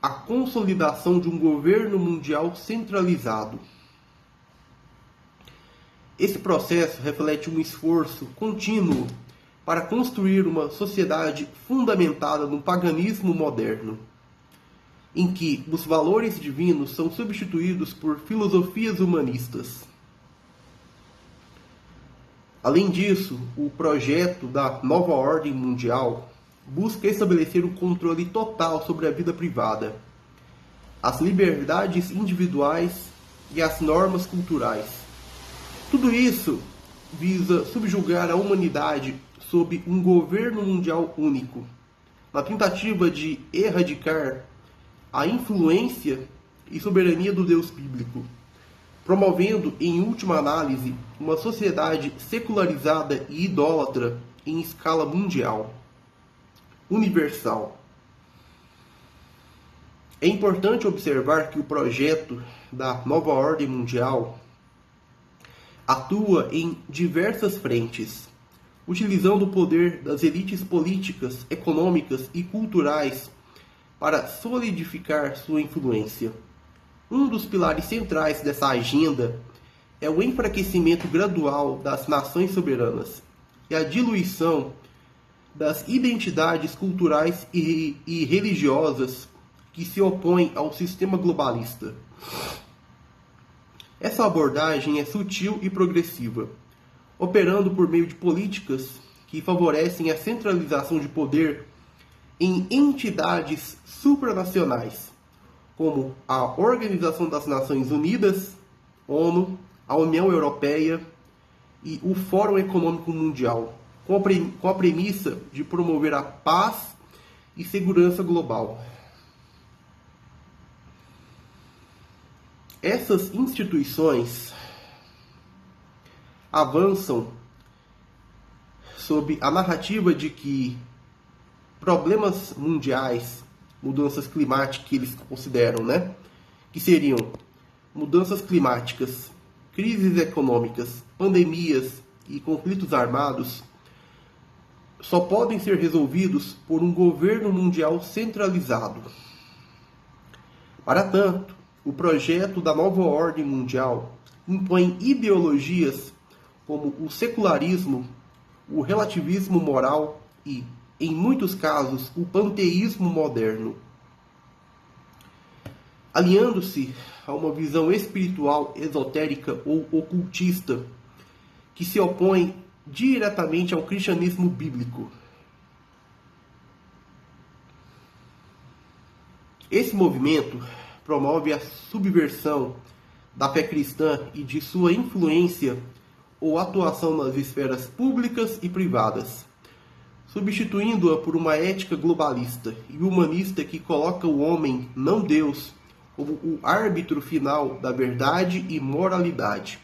Speaker 1: à consolidação de um governo mundial centralizado. Esse processo reflete um esforço contínuo para construir uma sociedade fundamentada no paganismo moderno, em que os valores divinos são substituídos por filosofias humanistas. Além disso, o projeto da nova ordem mundial busca estabelecer um controle total sobre a vida privada, as liberdades individuais e as normas culturais. Tudo isso visa subjugar a humanidade sob um governo mundial único, na tentativa de erradicar a influência e soberania do Deus bíblico, promovendo, em última análise, uma sociedade secularizada e idólatra em escala mundial, universal. É importante observar que o projeto da nova ordem mundial atua em diversas frentes, utilizando o poder das elites políticas, econômicas e culturais para solidificar sua influência. Um dos pilares centrais dessa agenda é o enfraquecimento gradual das nações soberanas e a diluição das identidades culturais e religiosas que se opõem ao sistema globalista. Essa abordagem é sutil e progressiva, operando por meio de políticas que favorecem a centralização de poder em entidades supranacionais, como a Organização das Nações Unidas, ONU, a União Europeia e o Fórum Econômico Mundial, com a premissa de promover a paz e segurança global. Essas instituições avançam sob a narrativa de que problemas mundiais, mudanças climáticas que eles consideram, que seriam mudanças climáticas, crises econômicas, pandemias e conflitos armados, só podem ser resolvidos por um governo mundial centralizado. Para tanto, o projeto da nova ordem mundial impõe ideologias como o secularismo, o relativismo moral e, em muitos casos, o panteísmo moderno, aliando-se a uma visão espiritual esotérica ou ocultista que se opõe diretamente ao cristianismo bíblico. Esse movimento promove a subversão da fé cristã e de sua influência ou atuação nas esferas públicas e privadas, substituindo-a por uma ética globalista e humanista que coloca o homem, não Deus, como o árbitro final da verdade e moralidade.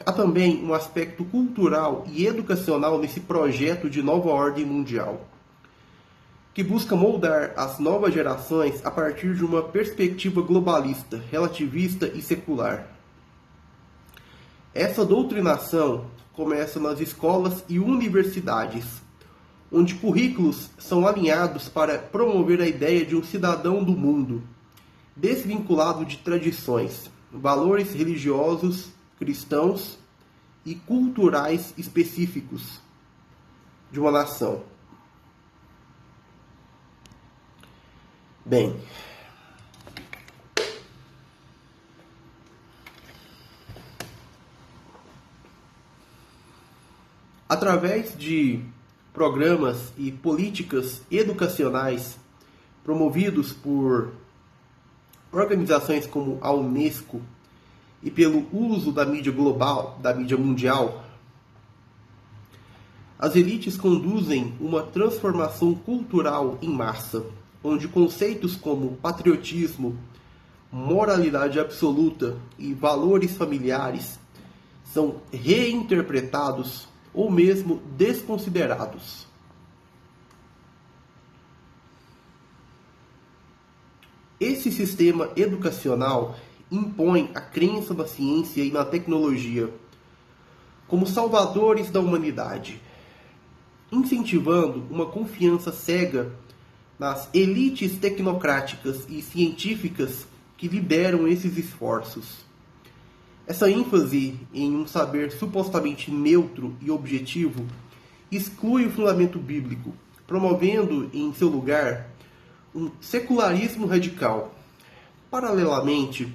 Speaker 1: Há também um aspecto cultural e educacional nesse projeto de nova ordem mundial, que busca moldar as novas gerações a partir de uma perspectiva globalista, relativista e secular. Essa doutrinação começa nas escolas e universidades, onde currículos são alinhados para promover a ideia de um cidadão do mundo, desvinculado de tradições, valores religiosos, cristãos e culturais específicos de uma nação. Bem, através de programas e políticas educacionais promovidos por organizações como a Unesco e pelo uso da mídia global, da mídia mundial, as elites conduzem uma transformação cultural em massa, onde conceitos como patriotismo, moralidade absoluta e valores familiares são reinterpretados ou mesmo desconsiderados. Esse sistema educacional impõe a crença na ciência e na tecnologia como salvadores da humanidade, incentivando uma confiança cega nas elites tecnocráticas e científicas que lideram esses esforços. Essa ênfase em um saber supostamente neutro e objetivo exclui o fundamento bíblico, promovendo em seu lugar um secularismo radical. Paralelamente,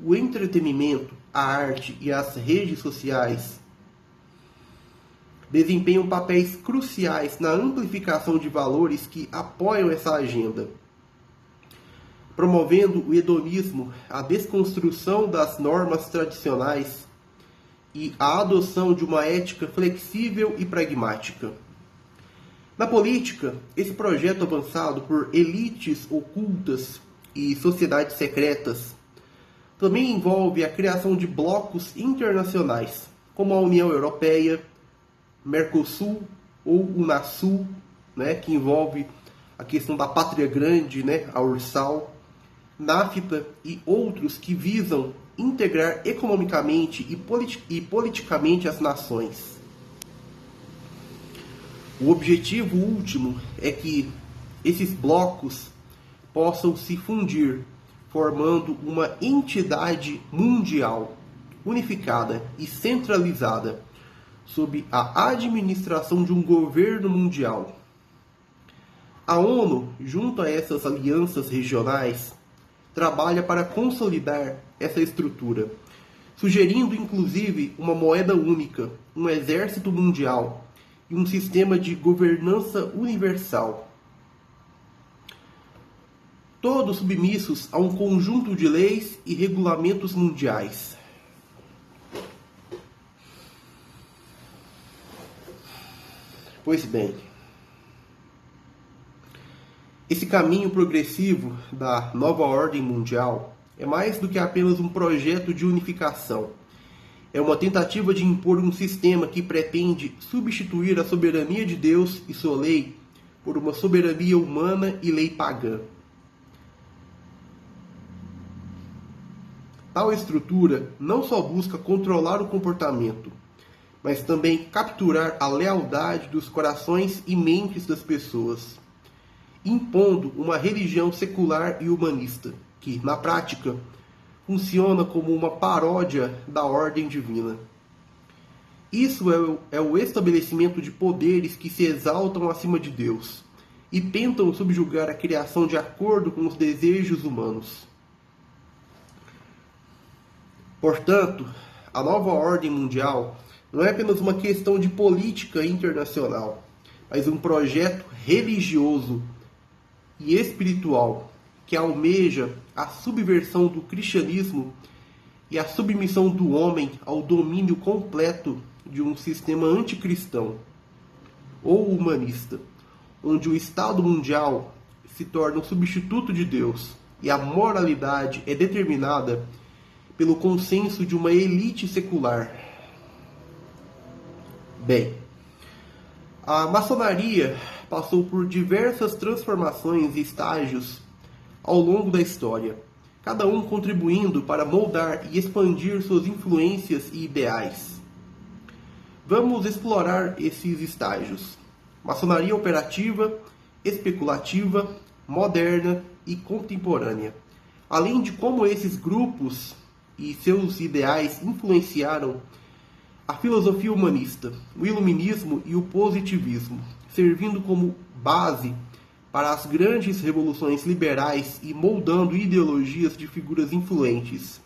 Speaker 1: o entretenimento, a arte e as redes sociais desempenham papéis cruciais na amplificação de valores que apoiam essa agenda, promovendo o hedonismo, a desconstrução das normas tradicionais e a adoção de uma ética flexível e pragmática. Na política, esse projeto avançado por elites ocultas e sociedades secretas também envolve a criação de blocos internacionais, como a União Europeia, Mercosul ou Unasul, que envolve a questão da Pátria Grande, a Ursal, NAFTA e outros que visam integrar economicamente e politicamente as nações. O objetivo último é que esses blocos possam se fundir, formando uma entidade mundial, unificada e centralizada, sob a administração de um governo mundial. A ONU, junto a essas alianças regionais, trabalha para consolidar essa estrutura, sugerindo inclusive uma moeda única, um exército mundial e um sistema de governança universal. Todos submissos a um conjunto de leis e regulamentos mundiais. Pois bem, esse caminho progressivo da nova ordem mundial é mais do que apenas um projeto de unificação. É uma tentativa de impor um sistema que pretende substituir a soberania de Deus e sua lei por uma soberania humana e lei pagã. Tal estrutura não só busca controlar o comportamento, mas também capturar a lealdade dos corações e mentes das pessoas, impondo uma religião secular e humanista, que, na prática, funciona como uma paródia da ordem divina. Isso é o estabelecimento de poderes que se exaltam acima de Deus e tentam subjugar a criação de acordo com os desejos humanos. Portanto, a nova ordem mundial não é apenas uma questão de política internacional, mas um projeto religioso e espiritual que almeja a subversão do cristianismo e a submissão do homem ao domínio completo de um sistema anticristão ou humanista, onde o Estado mundial se torna um substituto de Deus e a moralidade é determinada pelo consenso de uma elite secular. Bem, a maçonaria passou por diversas transformações e estágios ao longo da história, cada um contribuindo para moldar e expandir suas influências e ideais. Vamos explorar esses estágios: maçonaria operativa, especulativa, moderna e contemporânea, além de como esses grupos e seus ideais influenciaram a filosofia humanista, o iluminismo e o positivismo, servindo como base para as grandes revoluções liberais e moldando ideologias de figuras influentes,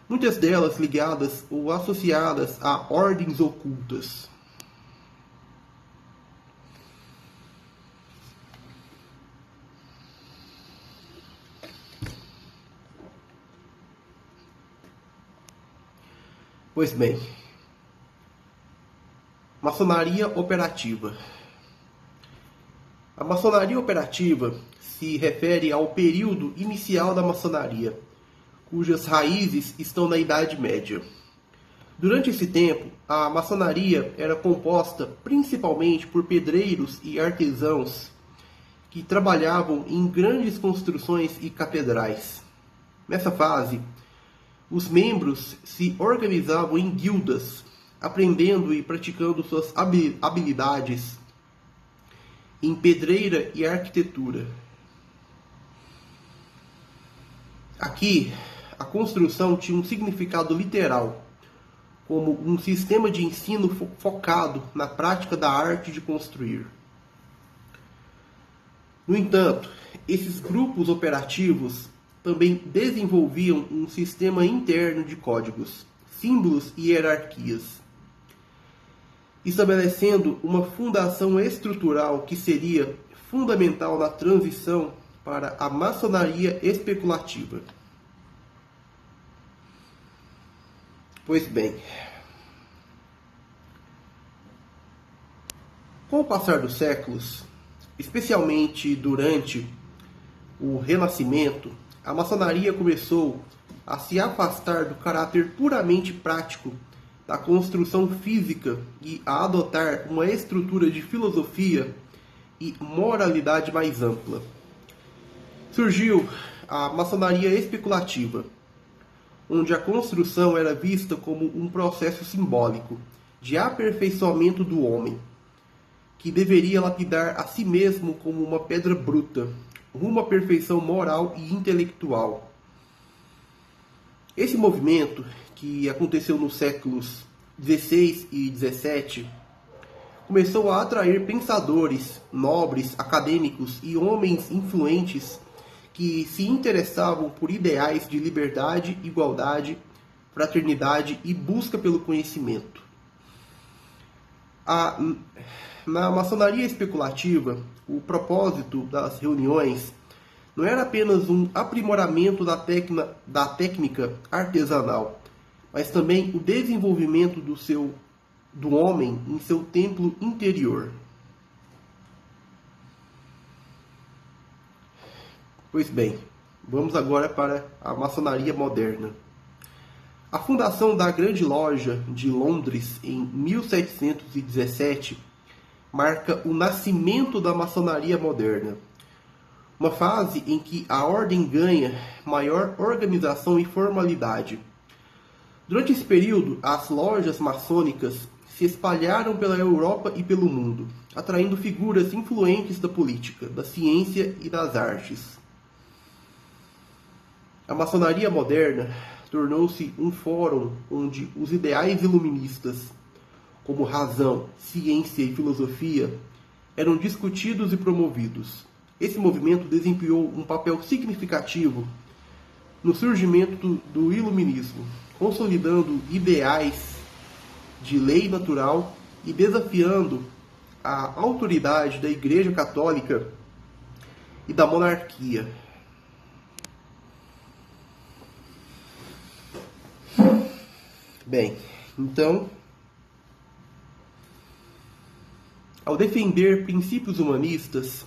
Speaker 1: muitas delas ligadas ou associadas a ordens ocultas. Pois bem, maçonaria operativa. A maçonaria operativa se refere ao período inicial da maçonaria, cujas raízes estão na Idade Média. Durante esse tempo, a maçonaria era composta principalmente por pedreiros e artesãos que trabalhavam em grandes construções e catedrais. Nessa fase, os membros se organizavam em guildas, aprendendo e praticando suas habilidades em pedreira e arquitetura. Aqui, a construção tinha um significado literal, como um sistema de ensino focado na prática da arte de construir. No entanto, esses grupos operativos também desenvolviam um sistema interno de códigos, símbolos e hierarquias, estabelecendo uma fundação estrutural que seria fundamental na transição para a maçonaria especulativa. Pois bem, com o passar dos séculos, especialmente durante o Renascimento, a maçonaria começou a se afastar do caráter puramente prático da construção física e a adotar uma estrutura de filosofia e moralidade mais ampla. Surgiu a maçonaria especulativa, onde a construção era vista como um processo simbólico de aperfeiçoamento do homem, que deveria lapidar a si mesmo como uma pedra bruta, rumo à perfeição moral e intelectual. Esse movimento, que aconteceu nos séculos XVI e XVII, começou a atrair pensadores, nobres, acadêmicos e homens influentes que se interessavam por ideais de liberdade, igualdade, fraternidade e busca pelo conhecimento. Na maçonaria especulativa, o propósito das reuniões não era apenas um aprimoramento da técnica artesanal, mas também o desenvolvimento do homem em seu templo interior. Pois bem, vamos agora para a maçonaria moderna. A fundação da Grande Loja de Londres em 1717 marca o nascimento da maçonaria moderna, uma fase em que a ordem ganha maior organização e formalidade. Durante esse período, as lojas maçônicas se espalharam pela Europa e pelo mundo, atraindo figuras influentes da política, da ciência e das artes. A maçonaria moderna tornou-se um fórum onde os ideais iluministas, como razão, ciência e filosofia, eram discutidos e promovidos. Esse movimento desempenhou um papel significativo no surgimento do iluminismo, consolidando ideais de lei natural e desafiando a autoridade da Igreja Católica e da monarquia. Bem, então, ao defender princípios humanistas,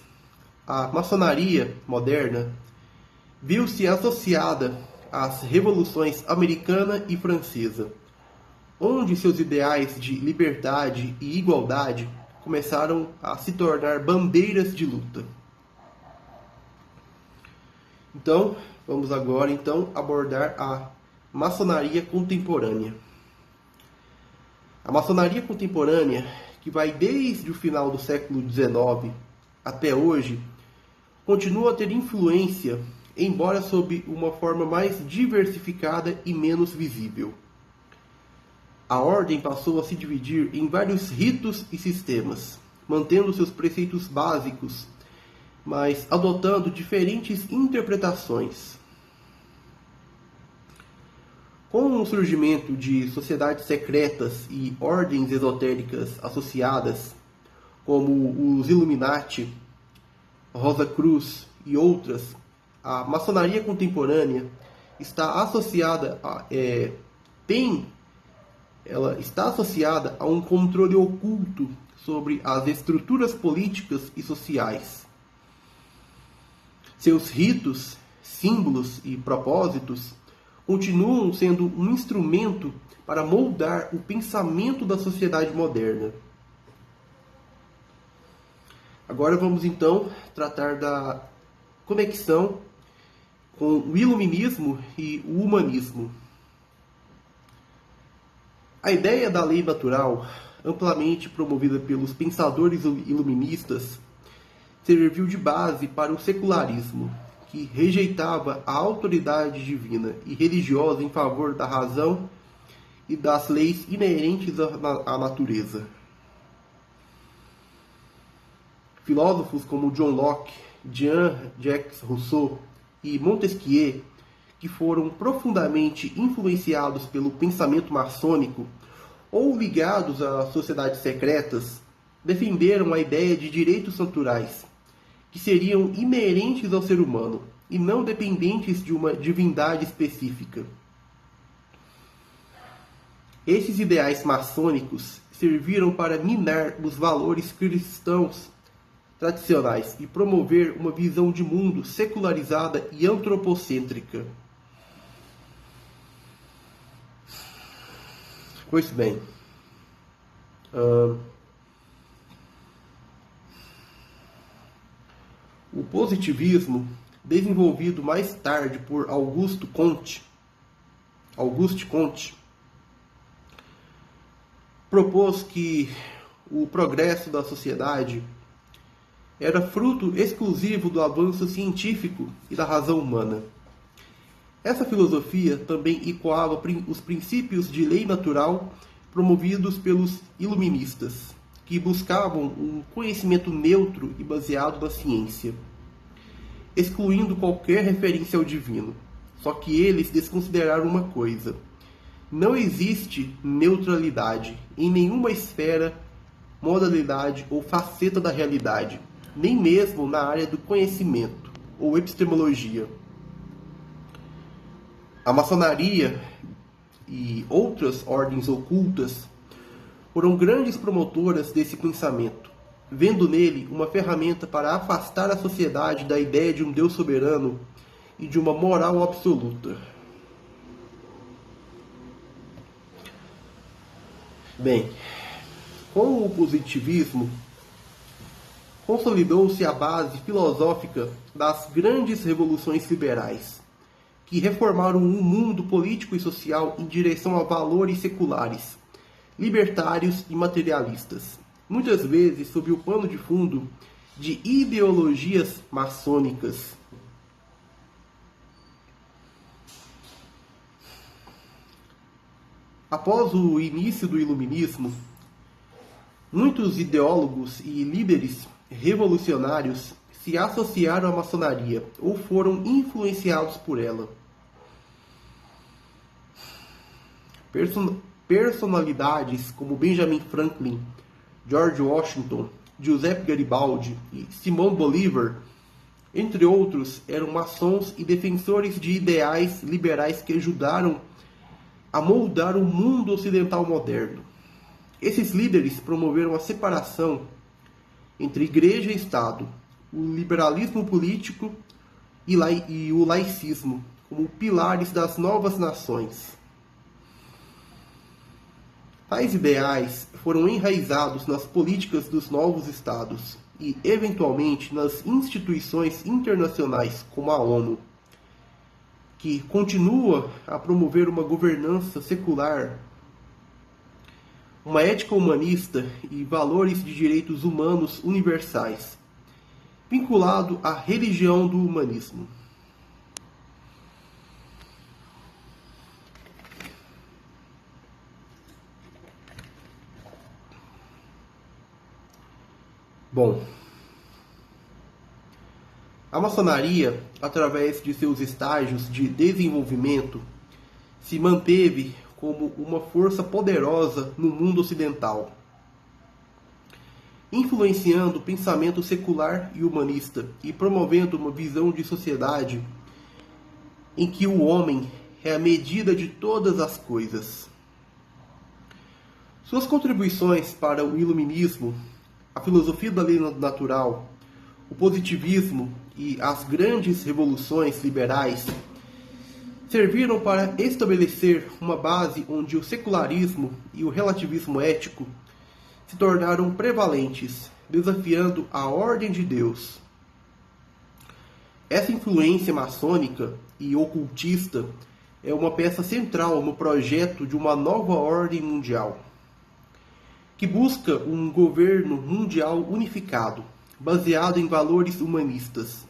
Speaker 1: a maçonaria moderna viu-se associada às revoluções americana e francesa, onde seus ideais de liberdade e igualdade começaram a se tornar bandeiras de luta. Então, vamos agora abordar a maçonaria contemporânea. A maçonaria contemporânea, que vai desde o final do século XIX até hoje, continua a ter influência, embora sob uma forma mais diversificada e menos visível. A ordem passou a se dividir em vários ritos e sistemas, mantendo seus preceitos básicos, mas adotando diferentes interpretações. Com o surgimento de sociedades secretas e ordens esotéricas associadas, como os Illuminati, Rosa Cruz e outras, a maçonaria contemporânea está associada a um controle oculto sobre as estruturas políticas e sociais. Seus ritos, símbolos e propósitos continuam sendo um instrumento para moldar o pensamento da sociedade moderna. Agora vamos então tratar da conexão com o iluminismo e o humanismo. A ideia da lei natural, amplamente promovida pelos pensadores iluministas, serviu de base para o secularismo, que rejeitava a autoridade divina e religiosa em favor da razão e das leis inerentes à natureza. Filósofos como John Locke, Jean-Jacques Rousseau e Montesquieu, que foram profundamente influenciados pelo pensamento maçônico ou ligados a sociedades secretas, defenderam a ideia de direitos naturais, que seriam inerentes ao ser humano e não dependentes de uma divindade específica. Esses ideais maçônicos serviram para minar os valores cristãos tradicionais e promover uma visão de mundo secularizada e antropocêntrica. Pois bem, o positivismo, desenvolvido mais tarde por Auguste Comte, propôs que o progresso da sociedade era fruto exclusivo do avanço científico e da razão humana. Essa filosofia também ecoava os princípios de lei natural promovidos pelos iluministas, que buscavam um conhecimento neutro e baseado na ciência, excluindo qualquer referência ao divino. Só que eles desconsideraram uma coisa: não existe neutralidade em nenhuma esfera, modalidade ou faceta da realidade, nem mesmo na área do conhecimento ou epistemologia. A maçonaria e outras ordens ocultas foram grandes promotoras desse pensamento, vendo nele uma ferramenta para afastar a sociedade da ideia de um Deus soberano e de uma moral absoluta. Bem, com o positivismo, consolidou-se a base filosófica das grandes revoluções liberais, que reformaram um mundo político e social em direção a valores seculares, libertários e materialistas, muitas vezes sob o pano de fundo de ideologias maçônicas. Após o início do iluminismo, muitos ideólogos e líderes revolucionários se associaram à maçonaria ou foram influenciados por ela. Personalidades como Benjamin Franklin, George Washington, Giuseppe Garibaldi e Simão Bolívar, entre outros, eram maçons e defensores de ideais liberais que ajudaram a moldar o mundo ocidental moderno. Esses líderes promoveram a separação entre igreja e Estado, o liberalismo político e o laicismo como pilares das novas nações. Tais ideais foram enraizados nas políticas dos novos Estados e, eventualmente, nas instituições internacionais como a ONU, que continua a promover uma governança secular, uma ética humanista e valores de direitos humanos universais, vinculado à religião do humanismo. Bom, a maçonaria, através de seus estágios de desenvolvimento, se manteve como uma força poderosa no mundo ocidental, influenciando o pensamento secular e humanista e promovendo uma visão de sociedade em que o homem é a medida de todas as coisas. Suas contribuições para o iluminismo, a filosofia da lei natural, o positivismo e as grandes revoluções liberais serviram para estabelecer uma base onde o secularismo e o relativismo ético se tornaram prevalentes, desafiando a ordem de Deus. Essa influência maçônica e ocultista é uma peça central no projeto de uma nova ordem mundial, que busca um governo mundial unificado, baseado em valores humanistas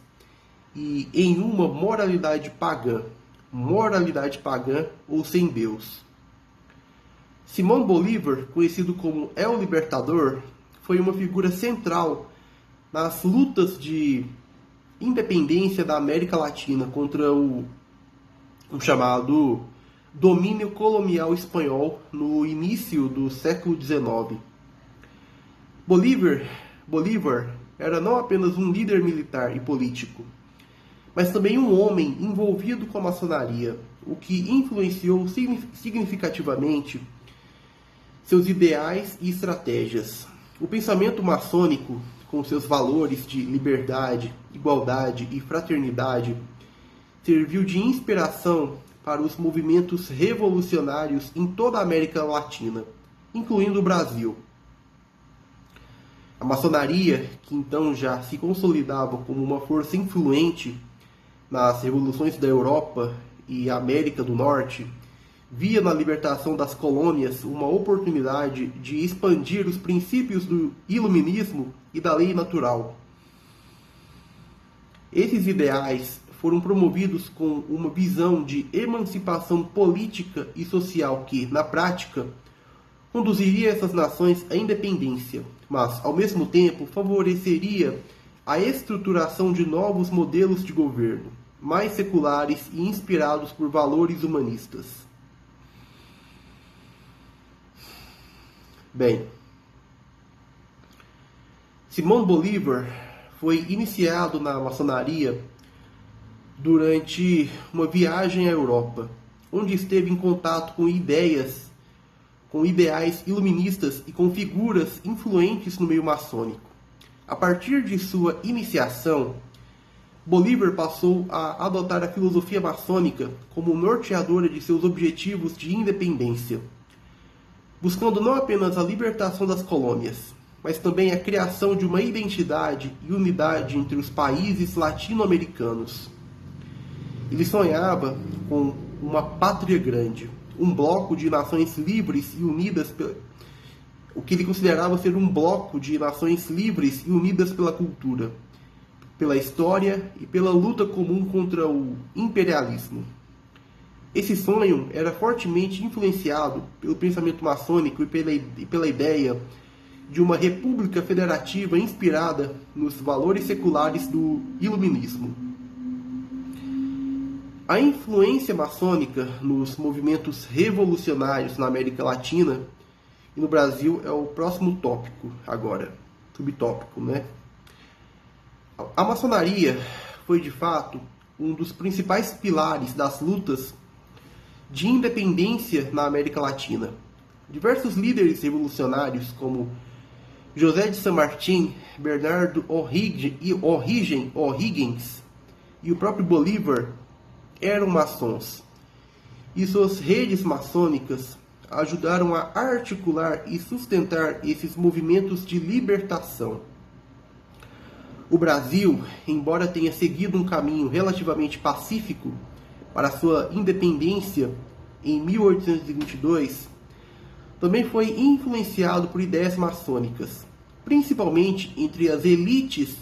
Speaker 1: e em uma moralidade pagã ou sem Deus. Simón Bolívar, conhecido como El Libertador, foi uma figura central nas lutas de independência da América Latina contra o chamado domínio colonial espanhol no início do século XIX. Bolívar era não apenas um líder militar e político, mas também um homem envolvido com a maçonaria, o que influenciou significativamente seus ideais e estratégias. O pensamento maçônico, com seus valores de liberdade, igualdade e fraternidade, serviu de inspiração para os movimentos revolucionários em toda a América Latina, incluindo o Brasil. A maçonaria, que então já se consolidava como uma força influente nas revoluções da Europa e América do Norte, via na libertação das colônias uma oportunidade de expandir os princípios do iluminismo e da lei natural. Esses ideais foram promovidos com uma visão de emancipação política e social que, na prática, conduziria essas nações à independência, mas, ao mesmo tempo, favoreceria a estruturação de novos modelos de governo, mais seculares e inspirados por valores humanistas. Bem, Simón Bolívar foi iniciado na maçonaria durante uma viagem à Europa, onde esteve em contato com ideais iluministas e com figuras influentes no meio maçônico. A partir de sua iniciação, Bolívar passou a adotar a filosofia maçônica como norteadora de seus objetivos de independência, buscando não apenas a libertação das colônias, mas também a criação de uma identidade e unidade entre os países latino-americanos. Ele sonhava com uma pátria grande, um bloco de nações livres e unidas o que ele considerava ser um bloco de nações livres e unidas pela cultura, pela história e pela luta comum contra o imperialismo. Esse sonho era fortemente influenciado pelo pensamento maçônico e pela ideia de uma república federativa inspirada nos valores seculares do iluminismo. A influência maçônica nos movimentos revolucionários na América Latina e no Brasil é o próximo tópico agora, subtópico, né? A maçonaria foi, de fato, um dos principais pilares das lutas de independência na América Latina. Diversos líderes revolucionários, como José de San Martín, Bernardo O'Higgins e o próprio Bolívar, eram maçons. E suas redes maçônicas ajudaram a articular e sustentar esses movimentos de libertação. O Brasil, embora tenha seguido um caminho relativamente pacífico para sua independência em 1822, também foi influenciado por ideias maçônicas, principalmente entre as elites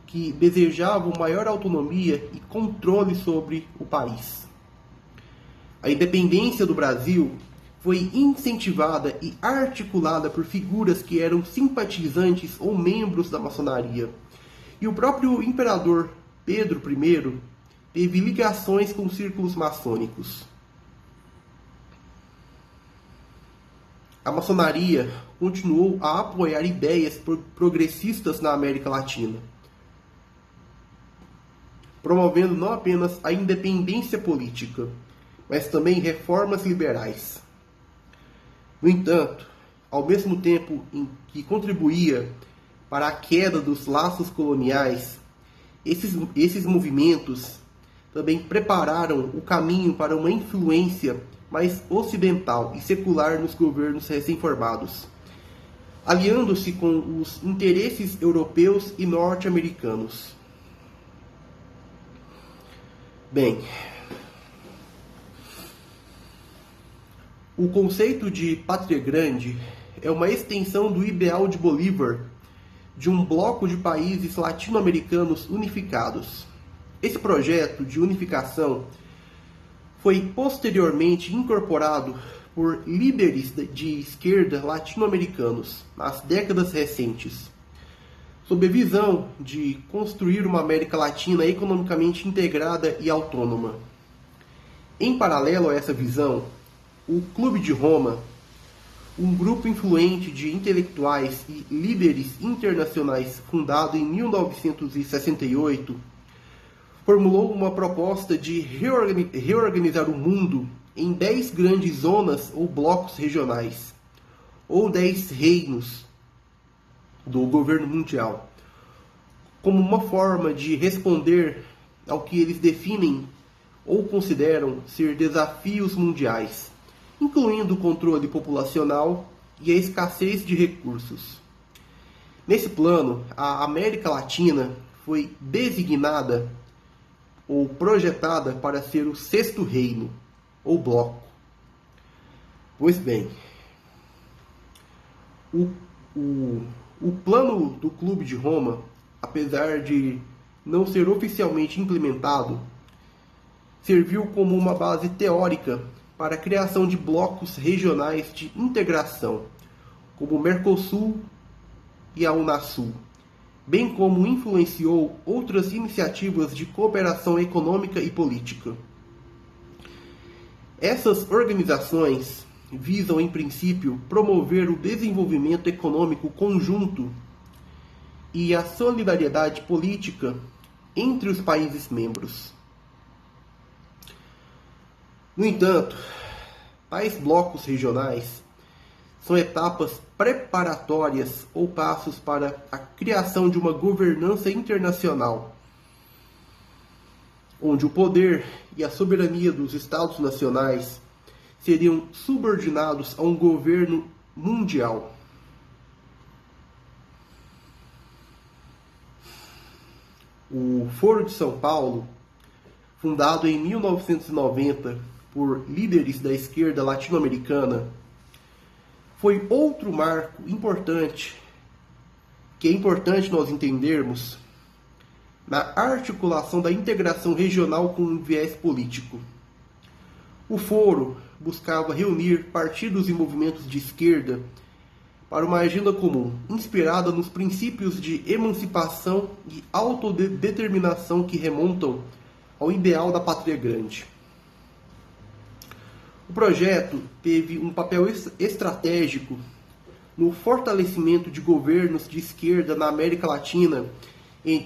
Speaker 1: que desejavam maior autonomia e controle sobre o país. A independência do Brasil foi incentivada e articulada por figuras que eram simpatizantes ou membros da maçonaria, e o próprio imperador Pedro I teve ligações com círculos maçônicos. A maçonaria continuou a apoiar ideias progressistas na América Latina, promovendo não apenas a independência política, mas também reformas liberais. No entanto, ao mesmo tempo em que contribuía para a queda dos laços coloniais, esses movimentos também prepararam o caminho para uma influência mais ocidental e secular nos governos recém-formados, aliando-se com os interesses europeus e norte-americanos. Bem, o conceito de pátria grande é uma extensão do ideal de Bolívar de um bloco de países latino-americanos unificados. Esse projeto de unificação foi posteriormente incorporado por líderes de esquerda latino-americanos nas décadas recentes, sob a visão de construir uma América Latina economicamente integrada e autônoma. Em paralelo a essa visão, o Clube de Roma, um grupo influente de intelectuais e líderes internacionais fundado em 1968, formulou uma proposta de reorganizar o mundo em 10 grandes zonas ou blocos regionais, ou 10 reinos do governo mundial, como uma forma de responder ao que eles definem ou consideram ser desafios mundiais, incluindo o controle populacional e a escassez de recursos. Nesse plano, a América Latina foi designada ou projetada para ser o sexto reino, ou bloco. Pois bem, o plano do Clube de Roma, apesar de não ser oficialmente implementado, serviu como uma base teórica para a criação de blocos regionais de integração, como o Mercosul e a Unasul, bem como influenciou outras iniciativas de cooperação econômica e política. Essas organizações visam, em princípio, promover o desenvolvimento econômico conjunto e a solidariedade política entre os países membros. No entanto, tais blocos regionais são etapas preparatórias ou passos para a criação de uma governança internacional, onde o poder e a soberania dos Estados nacionais seriam subordinados a um governo mundial. O Foro de São Paulo, fundado em 1990 por líderes da esquerda latino-americana, foi outro marco importante, que é importante nós entendermos, na articulação da integração regional com um viés político. O Foro buscava reunir partidos e movimentos de esquerda para uma agenda comum, inspirada nos princípios de emancipação e autodeterminação que remontam ao ideal da pátria grande. O projeto teve um papel estratégico no fortalecimento de governos de esquerda na América Latina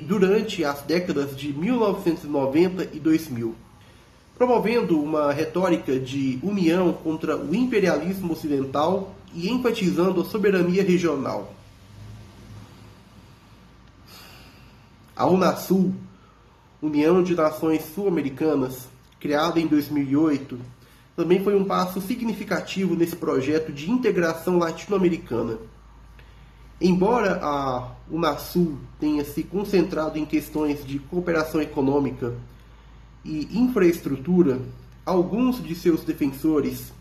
Speaker 1: durante as décadas de 1990 e 2000, promovendo uma retórica de união contra o imperialismo ocidental e enfatizando a soberania regional. A Unasul, União de Nações Sul-Americanas, criada em 2008, também foi um passo significativo nesse projeto de integração latino-americana. Embora a Unasul tenha se concentrado em questões de cooperação econômica e infraestrutura, alguns de seus defensores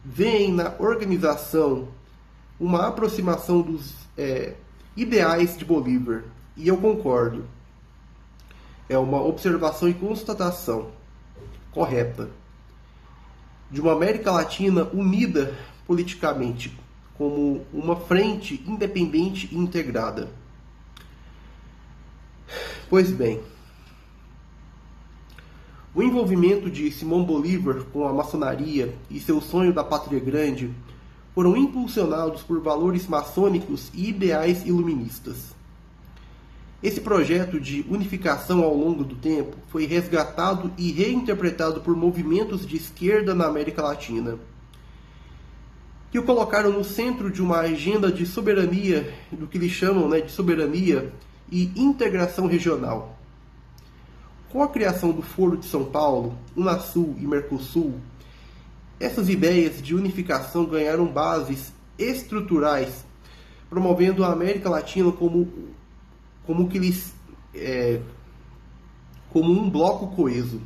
Speaker 1: veem na organização uma aproximação dos ideais de Bolívar, e eu concordo. É uma observação e constatação correta de uma América Latina unida politicamente, como uma frente independente e integrada. Pois bem, o envolvimento de Simão Bolívar com a maçonaria e seu sonho da pátria grande foram impulsionados por valores maçônicos e ideais iluministas. Esse projeto de unificação ao longo do tempo foi resgatado e reinterpretado por movimentos de esquerda na América Latina, que o colocaram no centro de uma agenda de soberania, do que eles chamam de soberania e integração regional. Com a criação do Foro de São Paulo, Unasul e Mercosul, essas ideias de unificação ganharam bases estruturais, promovendo a América Latina como um bloco coeso.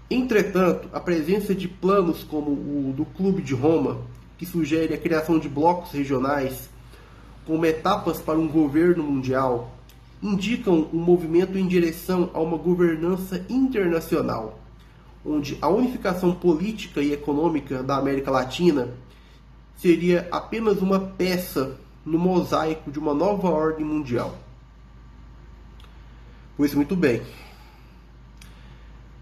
Speaker 1: Entretanto, a presença de planos como o do Clube de Roma, que sugere a criação de blocos regionais como etapas para um governo mundial, indicam um movimento em direção a uma governança internacional, onde a unificação política e econômica da América Latina seria apenas uma peça no mosaico de uma nova ordem mundial. Pois muito bem.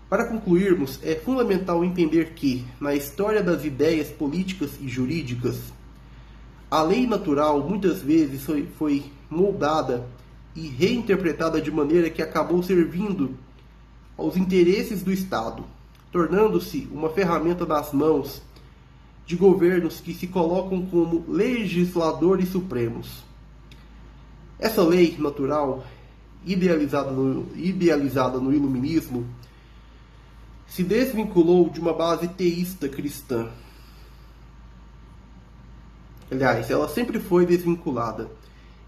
Speaker 1: Para concluirmos, é fundamental entender que, na história das ideias políticas e jurídicas, a lei natural muitas vezes foi moldada e reinterpretada de maneira que acabou servindo aos interesses do Estado, tornando-se uma ferramenta nas mãos de governos que se colocam como legisladores supremos. Essa lei natural, idealizada no Iluminismo, se desvinculou de uma base teísta cristã. Aliás, ela sempre foi desvinculada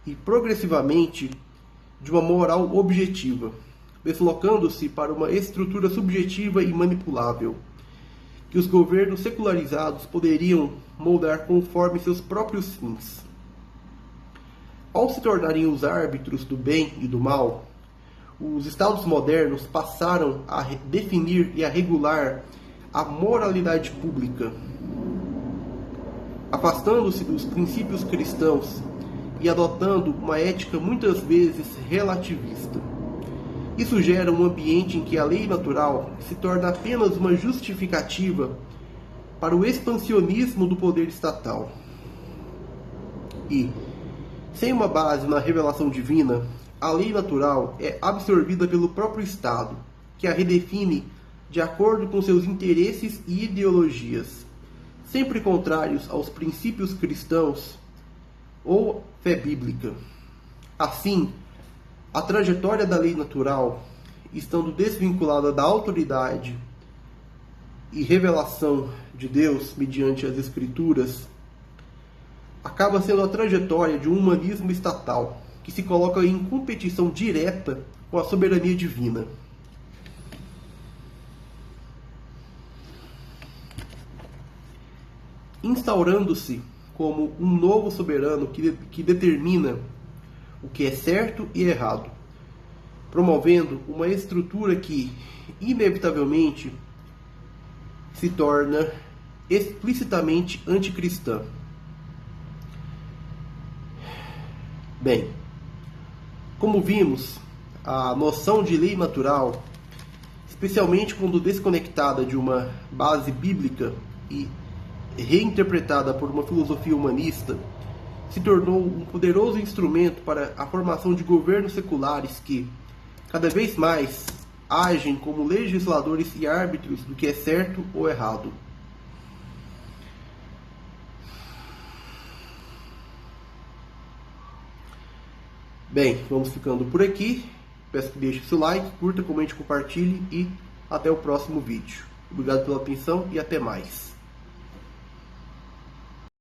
Speaker 1: e progressivamente de uma moral objetiva, deslocando-se para uma estrutura subjetiva e manipulável, que os governos secularizados poderiam moldar conforme seus próprios fins. Ao se tornarem os árbitros do bem e do mal, os Estados modernos passaram a definir e a regular a moralidade pública, afastando-se dos princípios cristãos e adotando uma ética muitas vezes relativista. Isso gera um ambiente em que a lei natural se torna apenas uma justificativa para o expansionismo do poder estatal. E, sem uma base na revelação divina, a lei natural é absorvida pelo próprio Estado, que a redefine de acordo com seus interesses e ideologias, sempre contrários aos princípios cristãos ou fé bíblica. Assim, a trajetória da lei natural, estando desvinculada da autoridade e revelação de Deus mediante as Escrituras, acaba sendo a trajetória de um humanismo estatal, que se coloca em competição direta com a soberania divina. Instaurando-se como um novo soberano que determina o que é certo e errado, promovendo uma estrutura que, inevitavelmente, se torna explicitamente anticristã. Bem, como vimos, a noção de lei natural, especialmente quando desconectada de uma base bíblica e reinterpretada por uma filosofia humanista, se tornou um poderoso instrumento para a formação de governos seculares que, cada vez mais, agem como legisladores e árbitros do que é certo ou errado. Bem, vamos ficando por aqui. Peço que deixe seu like, curta, comente, compartilhe e até o próximo vídeo. Obrigado pela atenção e até mais.